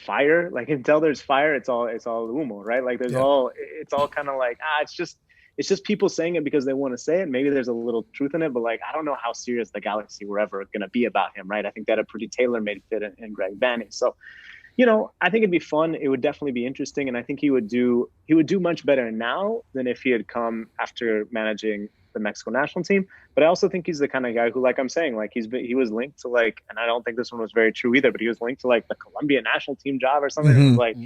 fire, like until there's fire, it's all humo, right? Like it's all kind of like, it's just people saying it because they want to say it. Maybe there's a little truth in it, but like, I don't know how serious the Galaxy were ever going to be about him, right? I think that a pretty tailor-made fit in Greg Vanney. So, you know, I think it'd be fun. It would definitely be interesting. And I think he would do much better now than if he had come after managing the Mexico national team. But I also think he's the kind of guy who, like I'm saying, like he was linked to like, and I don't think this one was very true either, but he was linked to like the Colombia national team job or something. It was like,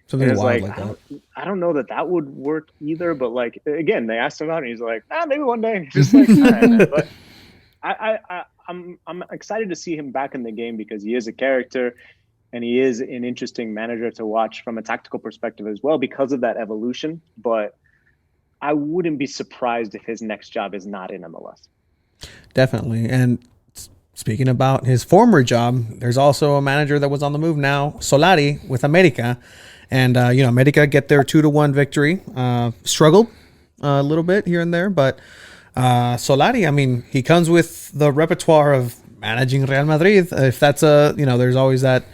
something wild like that. I don't know that would work either, but like, again, they asked him about it and he's like, maybe one day. Just like, all right, man. But I'm excited to see him back in the game because he is a character and he is an interesting manager to watch from a tactical perspective as well because of that evolution. But I wouldn't be surprised if his next job is not in MLS. Definitely. And speaking about his former job, there's also a manager that was on the move now, Solari with America. And, you know, America get their 2-1 victory. Struggled a little bit here and there. But Solari, I mean, he comes with the repertoire of managing Real Madrid. If that's there's always that,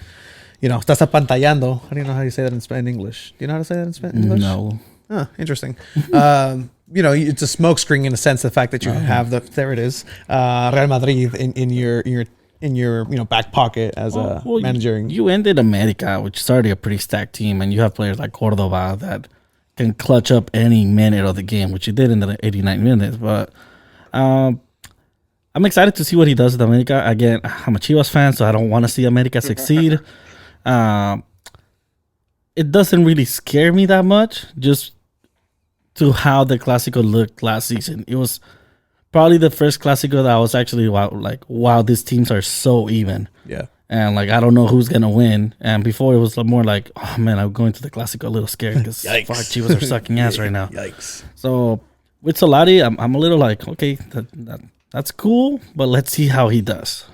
you know, estás apantallando. I don't know how you say that in English. Do you know how to say that in English? No. Oh, interesting. You know, it's a smokescreen in a sense. The fact that you have there it is, Real Madrid in your back pocket as a manager. You ended America, which is already a pretty stacked team, and you have players like Cordova that can clutch up any minute of the game, which he did in the 89 minutes. But I'm excited to see what he does with America. Again, I'm a Chivas fan, so I don't want to see America succeed. Um, it doesn't really scare me that much, just to how the Clásico looked last season. It was probably the first Clásico that I was actually wow, these teams are so even. Yeah. And like, I don't know who's gonna win. And before it was more like, oh man, I'm going to the Clásico a little scared because Chivas are sucking ass right now. Yikes. So with Solari, I'm a little like, okay, that's cool, but let's see how he does.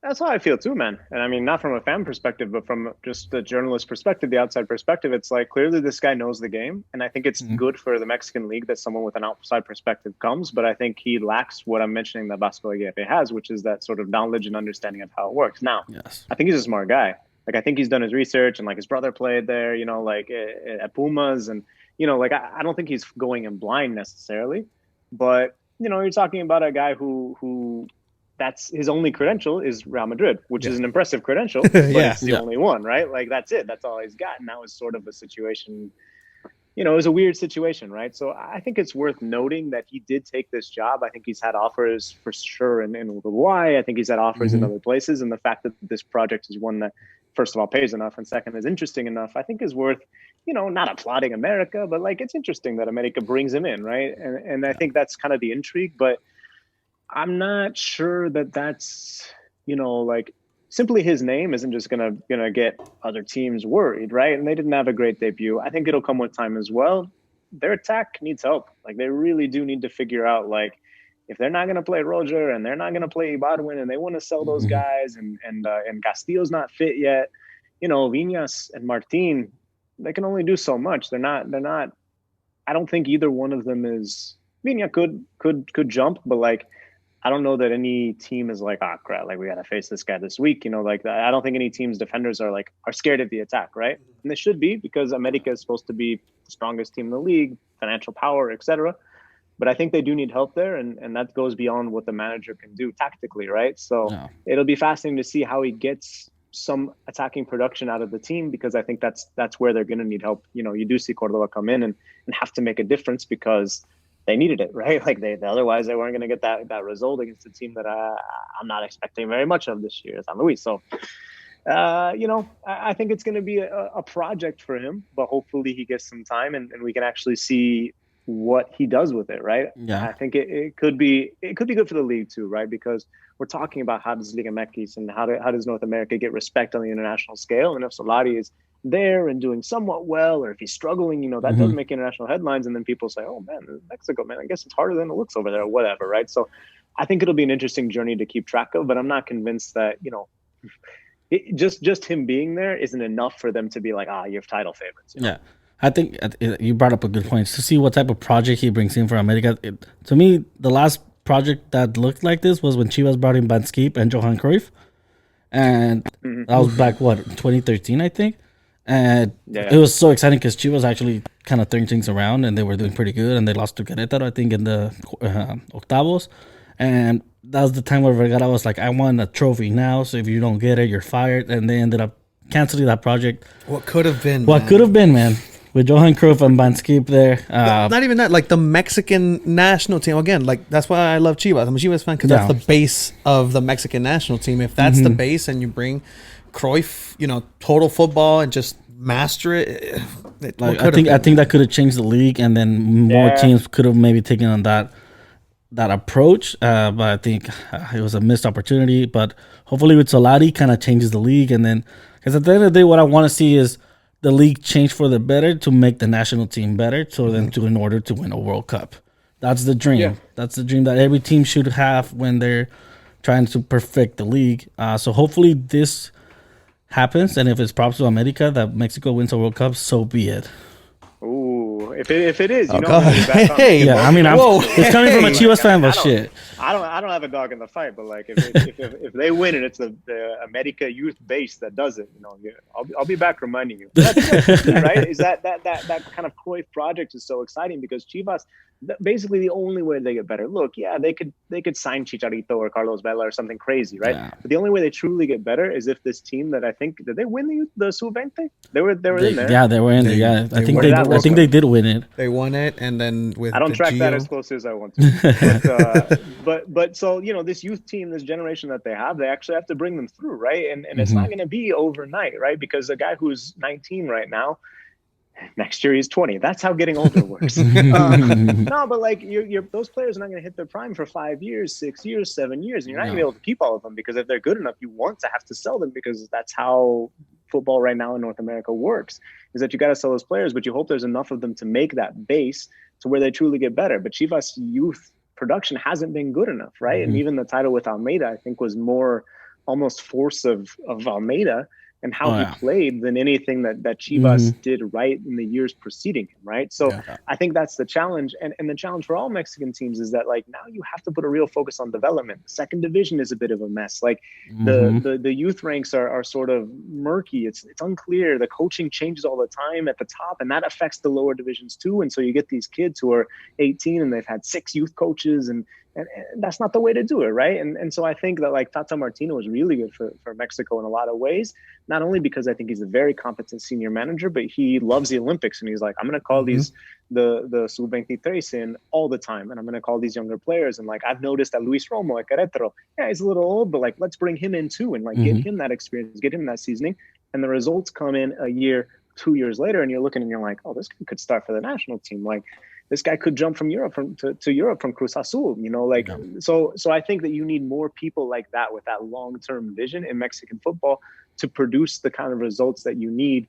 That's how I feel too, man. And I mean, not from a fan perspective, but from just the journalist perspective, the outside perspective, it's like clearly this guy knows the game. And I think it's good for the Mexican league that someone with an outside perspective comes. But I think he lacks what I'm mentioning that Basketball EFA has, which is that sort of knowledge and understanding of how it works. Now, Yes. I think he's a smart guy. Like, I think he's done his research, and like his brother played there, you know, like at Pumas. And, you know, like I don't think he's going in blind necessarily. But, you know, you're talking about a guy who that's his only credential is Real Madrid, which is an impressive credential, but it's the only one, right? Like, that's it. That's all he's got. And that was sort of a situation, you know, it was a weird situation, right? So I think it's worth noting that he did take this job. I think he's had offers for sure in Uruguay. I think he's had offers in other places. And the fact that this project is one that, first of all, pays enough, and second, is interesting enough, I think is worth, you know, not applauding America, but like, it's interesting that America brings him in, right? And I think that's kind of the intrigue, but I'm not sure that that's, you know, like simply his name isn't just gonna get other teams worried, right? And they didn't have a great debut. I think it'll come with time as well. Their attack needs help. Like, they really do need to figure out, like, if they're not gonna play Roger and they're not gonna play Ibarwin and they want to sell those guys and Castillo's not fit yet, you know, Viñas and Martin, they can only do so much. They're not. I don't think either one of them is. Viña could jump, but like, I don't know that any team is like, oh crap, like we got to face this guy this week. You know, like I don't think any team's defenders are scared of the attack, right? And they should be, because America is supposed to be the strongest team in the league, financial power, etc. But I think they do need help there, and that goes beyond what the manager can do tactically, right? So it'll be fascinating to see how he gets some attacking production out of the team, because I think that's where they're going to need help. You know, you do see Cordova come in and have to make a difference because they needed it, right? Like they otherwise they weren't going to get that result against a team that I'm not expecting very much of this year, San Luis. So, you know, I think it's going to be a project for him, but hopefully he gets some time and we can actually see what he does with it, right? Yeah. I think it could be good for the league too, right? Because we're talking about how does Liga MX and how does North America get respect on the international scale, and if Solari is there and doing somewhat well, or if he's struggling, you know, that does make international headlines, and then people say, oh man, Mexico, man, I guess it's harder than it looks over there, or whatever, right? So I think it'll be an interesting journey to keep track of, but I'm not convinced that, you know, just him being there isn't enough for them to be like, you have title favorites, you know? Yeah, I think you brought up a good point. To see what type of project he brings in for America, to me, the last project that looked like this was when Chivas brought in Banskip and Johan Cruyff, and that was back 2013, I think. And it was so exciting because Chivas actually kind of turned things around and they were doing pretty good, and they lost to Querétaro, I think, in the octavos. And that was the time where Vergara was like, I want a trophy now, so if you don't get it, you're fired. And they ended up canceling that project. What could have been? Man? With Johan Cruyff and Banskip there. Not even that, like the Mexican national team. Again, like that's why I love Chivas. I'm a Chivas fan because that's the base of the Mexican national team. If that's the base and you bring Cruyff, you know, total football and just master it. I think that could have changed the league, and then more teams could have maybe taken on that approach. But I think it was a missed opportunity. But hopefully with Solari, kind of changes the league, and then because at the end of the day, what I want to see is the league change for the better to make the national team better, so then in order to win a World Cup. That's the dream. Yeah. That's the dream that every team should have when they're trying to perfect the league. So hopefully this happens, and if it's props to America that Mexico wins a World Cup, so be it. Ooh, if it is, you know, I mean, it's coming from a Chivas fan, but shit. I don't have a dog in the fight, but like if they win and it's the America youth base that does it, you know, I'll be back reminding you. But I think that's right? Is that kind of Cruyff project is so exciting because Chivas, basically the only way they get better. Look, yeah, they could sign Chicharito or Carlos Vela or something crazy, right? Yeah. But the only way they truly get better is if this team that I think, did they win the Sub-20? They were in there. Yeah, they were in there. They- Yeah, they I think won they. that I World think Cup. they did win it. They won it, and then with I don't the track that Gio- as closely as I want to. But so, this youth team, this generation that they have, they actually have to bring them through, right? And it's not going to be overnight, right? Because a guy who's 19 right now, next year he's 20. That's how getting older works. No, but like those players are not going to hit their prime for 5 years, 6 years, 7 years, and you're not going to be able to keep all of them, because if they're good enough, you want to have to sell them, because that's how football right now in North America works, is that you got to sell those players, but you hope there's enough of them to make that base to where they truly get better. But Chivas youth production hasn't been good enough, right? And even the title with Almeida, I think, was more almost force of Almeida and how he played than anything that Chivas did right in the years preceding him, right? So I think that's the challenge. And the challenge for all Mexican teams is that, like, now you have to put a real focus on development. The second division is a bit of a mess. Like the youth ranks are sort of murky. It's unclear. The coaching changes all the time at the top, and that affects the lower divisions too. And so you get these kids who are 18 and they've had 6 youth coaches, and that's not the way to do it, right? And so I think that, like, Tata Martino is really good for Mexico in a lot of ways, not only because I think he's a very competent senior manager, but he loves the Olympics, and he's like, I'm going to call these the Sub-23 in all the time, and I'm going to call these younger players. And like, I've noticed that Luis Romo at Querétaro, yeah, he's a little old, but like, let's bring him in too, and like get him that experience, get him that seasoning, and the results come in a year, 2 years later, and you're looking and you're like, oh, this could start for the national team. Like, this guy could jump from Europe to Europe from Cruz Azul, like, so I think that you need more people like that with that long-term vision in Mexican football to produce the kind of results that you need,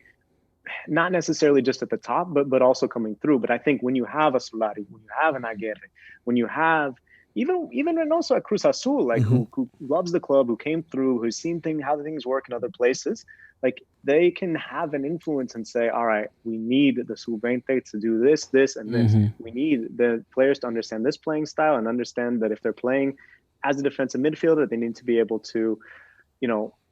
not necessarily just at the top, but also coming through. But I think when you have a Solari, when you have an Aguirre, when you have even Reynoso at Cruz Azul, like who loves the club, who came through, who's seen how things work in other places, like, they can have an influence and say, all right, we need the Sub-20 to do this, and this. We need the players to understand this playing style and understand that if they're playing as a defensive midfielder, they need to be able to,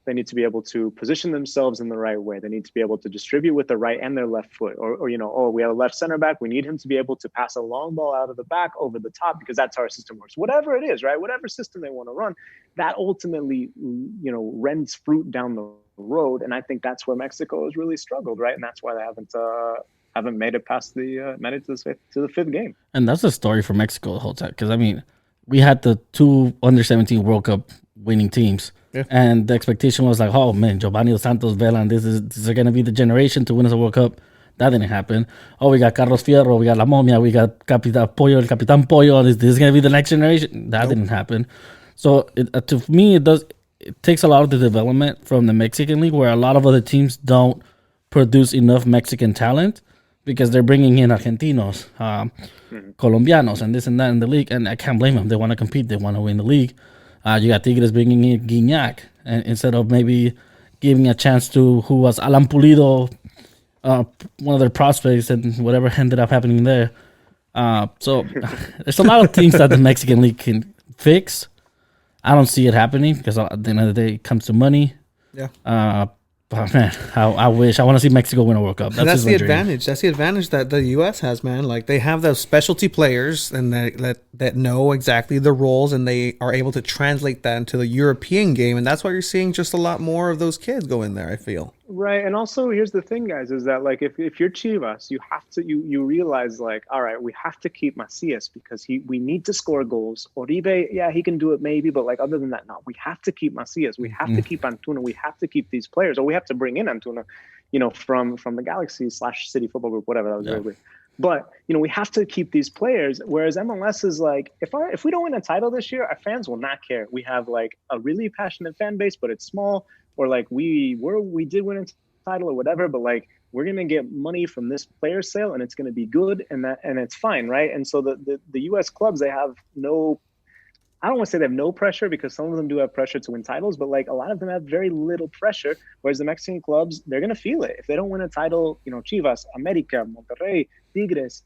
they need to be able to position themselves in the right way. They need to be able to distribute with their right and their left foot. Or we have a left center back. We need him to be able to pass a long ball out of the back over the top, because that's how our system works. Whatever it is, right? Whatever system they want to run, that ultimately, rends fruit down the road. And I think that's where Mexico has really struggled, right? And that's why they haven't made it past the to the fifth game. And that's the story for Mexico the whole time. Because, I mean, we had the 2 under-17 World Cup winning teams. Yeah. And the expectation was like, oh, man, Giovanni Dos Santos, Vela, and this is going to be the generation to win us a World Cup. That didn't happen. Oh, we got Carlos Fierro, we got La Momia, we got Capitan Pollo. This is going to be the next generation. That didn't happen. So, to me, it takes a lot of the development from the Mexican League, where a lot of other teams don't produce enough Mexican talent because they're bringing in Argentinos, Colombianos, and this and that in the league. And I can't blame them. They want to compete. They want to win the league. You got Tigres bringing in Guignac, and instead of maybe giving a chance to who was Alan Pulido, one of their prospects, and whatever ended up happening there. So there's a lot of things that the Mexican League can fix. I don't see it happening because at the end of the day, it comes to money. Yeah. But man, I wish. I want to see Mexico win a World Cup. That's the advantage. That's the advantage that the U.S. has, man. Like, they have those specialty players and that know exactly the roles, and they are able to translate that into the European game. And that's why you're seeing just a lot more of those kids go in there, I feel. Right. And also, here's the thing, guys, is that, like, if you're Chivas, you have to you realize, like, all right, we have to keep Macias because we need to score goals. Oribe, yeah, he can do it maybe, but like, other than that, no, we have to keep Macias. We have to keep Antuna. We have to keep these players, or we have to bring in Antuna, from the Galaxy / City Football Group, whatever. That was very weird. But, we have to keep these players, whereas MLS is like, if we don't win a title this year, our fans will not care. We have, like, a really passionate fan base, but it's small. Or like we did win a title or whatever, but like, we're gonna get money from this player sale and it's gonna be good, and it's fine, right? And so the US clubs, they have no, I don't want to say they have no pressure, because some of them do have pressure to win titles, but like, a lot of them have very little pressure. Whereas the Mexican clubs, they're gonna feel it if they don't win a title. Chivas, America, Monterrey, Tigres.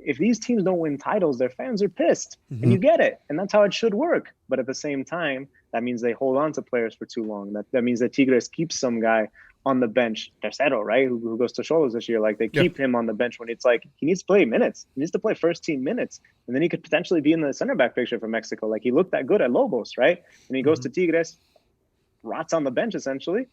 If these teams don't win titles, their fans are pissed, and you get it, and that's how it should work. But at the same time, that means they hold on to players for too long. That means that Tigres keeps some guy on the bench, Tercero, right, who goes to Cholos this year, like they keep him on the bench when it's like he needs to play minutes. He needs to play first team minutes. And then he could potentially be in the center back picture for Mexico. Like he looked that good at Lobos, right? And he goes to Tigres, rots on the bench essentially.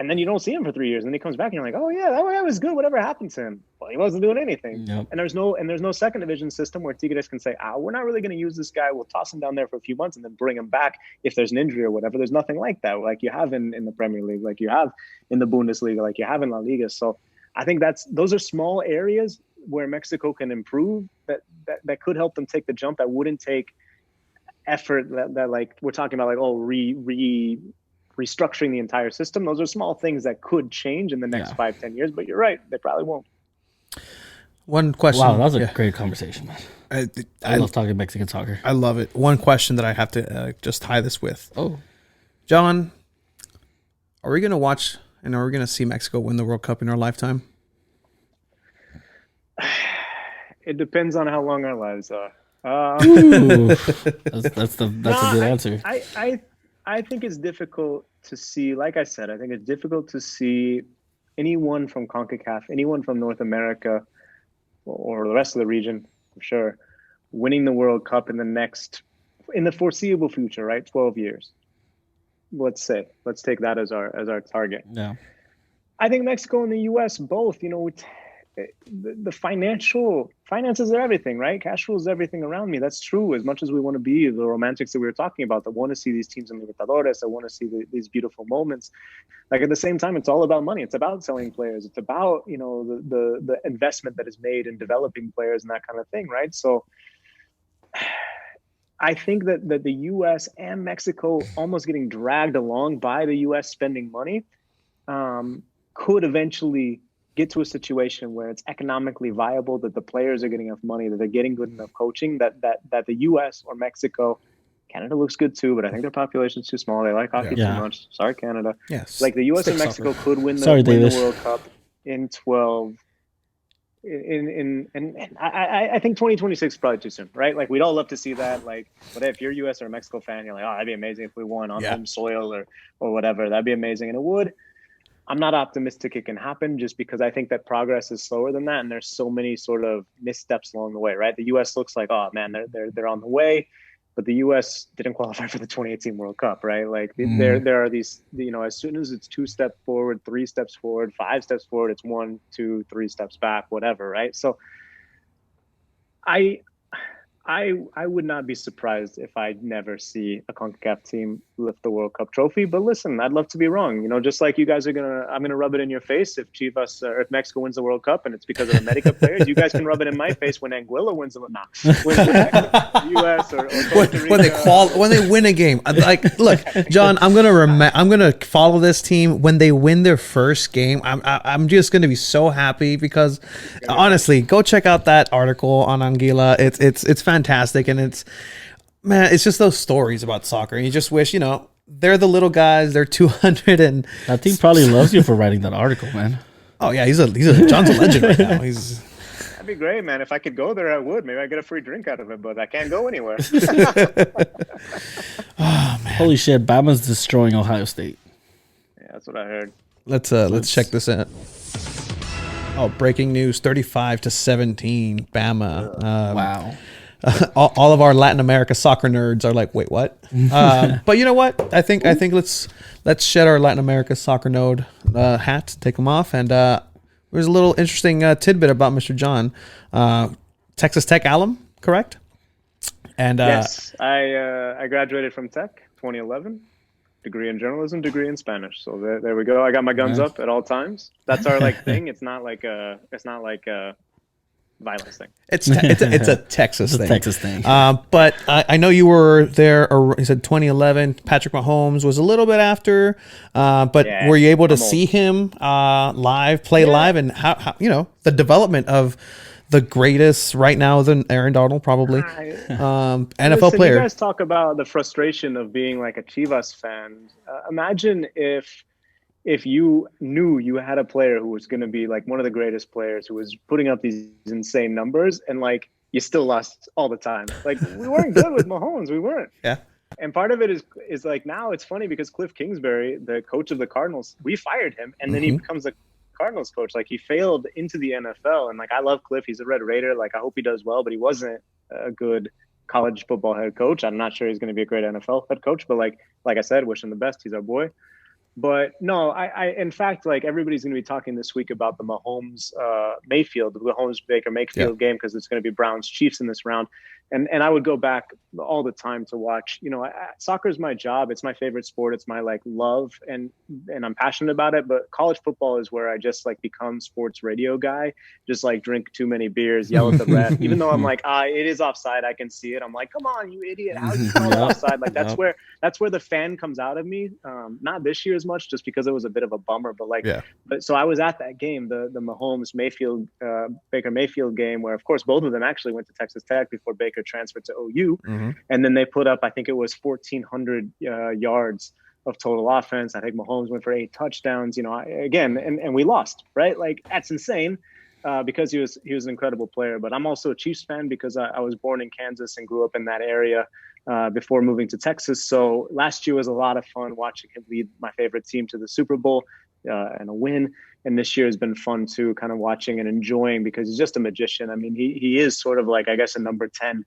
And then you don't see him for 3 years. And then he comes back and you're like, oh yeah, that guy was good. Whatever happened to him? Well, he wasn't doing anything. Yep. And there's no second division system where Tigres can say, we're not really going to use this guy. We'll toss him down there for a few months and then bring him back if there's an injury or whatever. There's nothing like that, like you have in the Premier League, like you have in the Bundesliga, like you have in La Liga. So I think those are small areas where Mexico can improve that could help them take the jump. That wouldn't take effort that like we're talking about, like restructuring the entire system. Those are small things that could change in the next 5-10 years, but you're right, they probably won't. One question. Wow, that was a great conversation, man. I love talking Mexican soccer. I love it. One question that I have to just tie this with. Oh, John, are we going to watch and are we going to see Mexico win the World Cup in our lifetime? It depends on how long our lives are. That's a good answer. I think it's difficult to see, like I said, I think it's difficult to see anyone from CONCACAF, anyone from North America or the rest of the region, for sure, winning the World Cup in the foreseeable future, right? 12 years. Let's take that as our target. Yeah. I think Mexico and the US both, the finances are everything, right? Cash flow is everything around me. That's true. As much as we want to be the romantics that we were talking about, that want to see these teams in Libertadores, that want to see these beautiful moments. Like at the same time, it's all about money. It's about selling players. It's about, the investment that is made in developing players and that kind of thing, right? So I think that the US and Mexico almost getting dragged along by the US spending money could eventually get to a situation where it's economically viable, that the players are getting enough money, that they're getting good enough coaching, that the US or Mexico, Canada looks good too, but I think their population's too small. They like hockey too much. Sorry, Canada. Yes. Like the US and Mexico could win the World Cup in 12. I think 2026 is probably too soon, right? Like we'd all love to see that. Like, but if you're a US or a Mexico fan, you're like, oh, that'd be amazing if we won on home soil or whatever. That'd be amazing, and it would. I'm not optimistic it can happen just because I think that progress is slower than that, and there's so many sort of missteps along the way, right? The U.S. looks like, oh man, they're on the way, but the U.S. didn't qualify for the 2018 World Cup, right? Like there are these, as soon as it's 2 steps forward, 3 steps forward, 5 steps forward, it's 1, 2, 3 steps back, whatever, right? So I would not be surprised if I never see a CONCACAF team lift the World Cup trophy. But listen, I'd love to be wrong. Just like you guys I'm gonna rub it in your face if Chivas or if Mexico wins the World Cup and it's because of the America players. You guys can rub it in my face when Anguilla wins the U.S. or Costa Rica. when they win a game. Like, look, John, I'm gonna follow this team when they win their first game. I'm just gonna be so happy because honestly, go check out that article on Anguilla. It's fantastic, and it's just those stories about soccer, and you just wish they're the little guys, they're 200 and that team probably loves you for writing that article, man. Oh yeah, John's a legend right now. That'd be great, man. If I could go there, I would. Maybe I get a free drink out of it, but I can't go anywhere. Oh man, holy shit, Bama's destroying Ohio State. Yeah, that's what I heard. Let's check this out. Oh, breaking news, 35-17 Bama. Wow. All of our Latin America soccer nerds are like, wait, what? But you know what? I think let's shed our Latin America soccer nerd hats, take them off, and there's a little interesting tidbit about Mr. John, Texas Tech alum, correct? And yes, I graduated from Tech 2011. Degree in journalism, degree in Spanish. So there we go. I got my guns up at all times. That's our thing. It's not like a violence thing. It's a Texas thing. Texas thing. But I know you were there. You said 2011. Patrick Mahomes was a little bit after. But were you able to see him play live, and how the development of the greatest right now than Aaron Donald, probably NFL player. You guys talk about the frustration of being like a Chivas fan. Imagine if you knew you had a player who was going to be like one of the greatest players, who was putting up these insane numbers, and like you still lost all the time. Like we weren't good with Mahomes. We weren't. Yeah. And part of it is like, now it's funny because Cliff Kingsbury, the coach of the Cardinals, we fired him, and then he becomes a Cardinals coach. Like, he failed into the NFL, and like, I love Cliff. He's a Red Raider. Like, I hope he does well, but he wasn't a good college football head coach. I'm not sure he's going to be a great NFL head coach, but like I said, wish him the best. He's our boy. But no, I in fact, like, everybody's going to be talking this week about the Mahomes Baker Mayfield game, because it's going to be Browns Chiefs in this round. And I would go back all the time to watch. Soccer is my job. It's my favorite sport. It's my like love, and I'm passionate about it. But college football is where I just like become sports radio guy. Just like drink too many beers, yell at the ref. Even though I'm like, it is offside. I can see it. I'm like, come on, you idiot! How you call it offside? Like, that's where the fan comes out of me. Not this year as much, just because it was a bit of a bummer. But but so I was at that game, the Mahomes Baker Mayfield game, where of course both of them actually went to Texas Tech before Baker transferred to OU, and then they put up, I think it was 1,400 yards of total offense. I think Mahomes went for 8 touchdowns. And we lost, right? Like, that's insane, because he was an incredible player. But I'm also a Chiefs fan because I was born in Kansas and grew up in that area before moving to Texas. So last year was a lot of fun watching him lead my favorite team to the Super Bowl and a win. And this year has been fun too, kind of watching and enjoying, because he's just a magician. I mean, he is sort of like, I guess, a number 10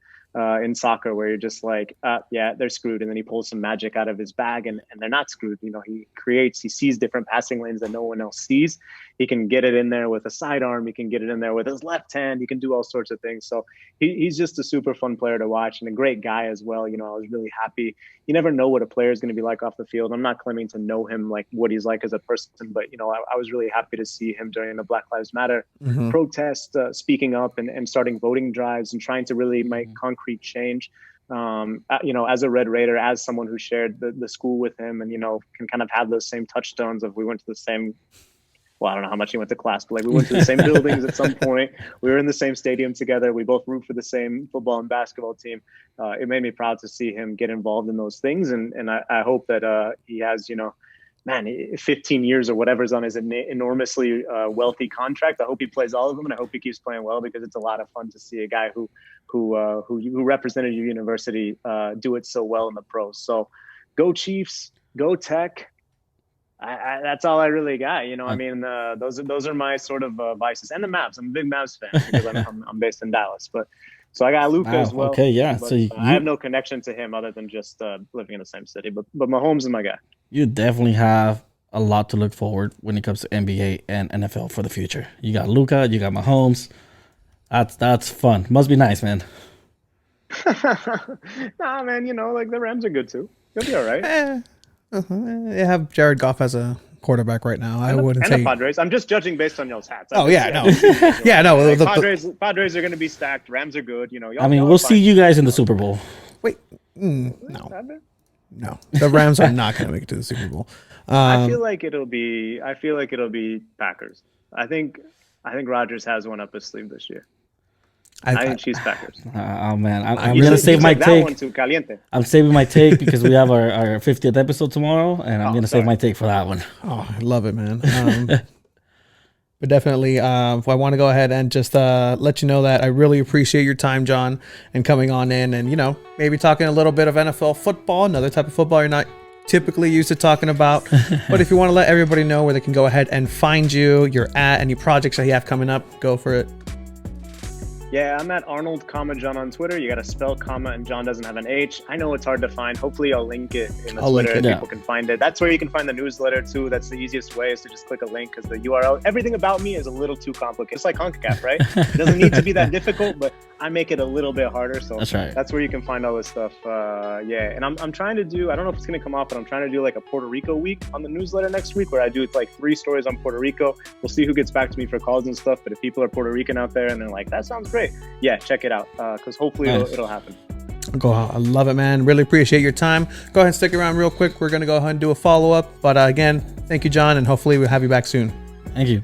in soccer, where you're just like, yeah, they're screwed. And then he pulls some magic out of his bag, and they're not screwed. He sees different passing lanes that no one else sees. He can get it in there with a sidearm. He can get it in there with his left hand. He can do all sorts of things. So he's just a super fun player to watch, and a great guy as well. I was really happy. You never know what a player is going to be like off the field. I'm not claiming to know him, like what he's like as a person, but I was really happy to see him during the Black Lives Matter protest, speaking up and starting voting drives and trying to really make concrete change. As a Red Raider, as someone who shared the school with him, and can kind of have those same touchstones of, we went to the same, well, I don't know how much he went to class, but like, we went to the same buildings at some point. We were in the same stadium together. We both root for the same football and basketball team. It made me proud to see him get involved in those things. And I hope that he has, 15 years or whatever is on his enormously wealthy contract. I hope he plays all of them, and I hope he keeps playing well, because it's a lot of fun to see a guy who represented your university do it so well in the pros. So go Chiefs, go Tech. That's all I really got. I mean, those are my sort of vices, and the Mavs. I'm a big Mavs fan because I'm based in Dallas, but. So I got Luka as well. Okay, yeah. So I have no connection to him other than just living in the same city. But Mahomes is my guy. You definitely have a lot to look forward when it comes to NBA and NFL for the future. You got Luka, you got Mahomes. That's fun. Must be nice, man. Nah, man. Like, the Rams are good too. They'll be all right. They have Jared Goff as a quarterback right now. I wouldn't say the Padres. I'm just judging based on y'all's hats. No. Yeah, no. Like, Padres are going to be stacked. Rams are good. We'll see you guys in the Super Bowl. Wait, no. The Rams are not going to make it to the Super Bowl. I feel like it'll be Packers. I think Rodgers has one up his sleeve this year. I think Chiefs Packers. Oh man, I'm gonna save my take. That one too, caliente. I'm saving my take because we have our 50th episode tomorrow, and I'm gonna save my take for that one. Oh, I love it, man. But definitely, I want to go ahead and just let you know that I really appreciate your time, John, and coming on in, and maybe talking a little bit of NFL football, another type of football you're not typically used to talking about. But if you want to let everybody know where they can go ahead and find you, your any projects that you have coming up, go for it. Yeah, I'm at Arnold, John on Twitter. You got to spell comma, and John doesn't have an H. I know it's hard to find. Hopefully, I'll link it in the Twitter and people can find it. That's where you can find the newsletter too. That's the easiest way, is to just click a link, because the URL, everything about me is a little too complicated. It's like CONCACAF, right? It doesn't need to be that difficult, but I make it a little bit harder. So that's right. That's where you can find all this stuff. And I'm trying to do, I don't know if it's going to come off, but I'm trying to do like a Puerto Rico week on the newsletter next week, where I do like 3 stories on Puerto Rico. We'll see who gets back to me for calls and stuff. But if people are Puerto Rican out there and they're like, that sounds great, yeah, check it out, because hopefully it'll happen. I love it, man. Really appreciate your time. Go ahead and stick around real quick. We're going to go ahead and do a follow-up. But again, thank you, John, and hopefully we'll have you back soon. Thank you.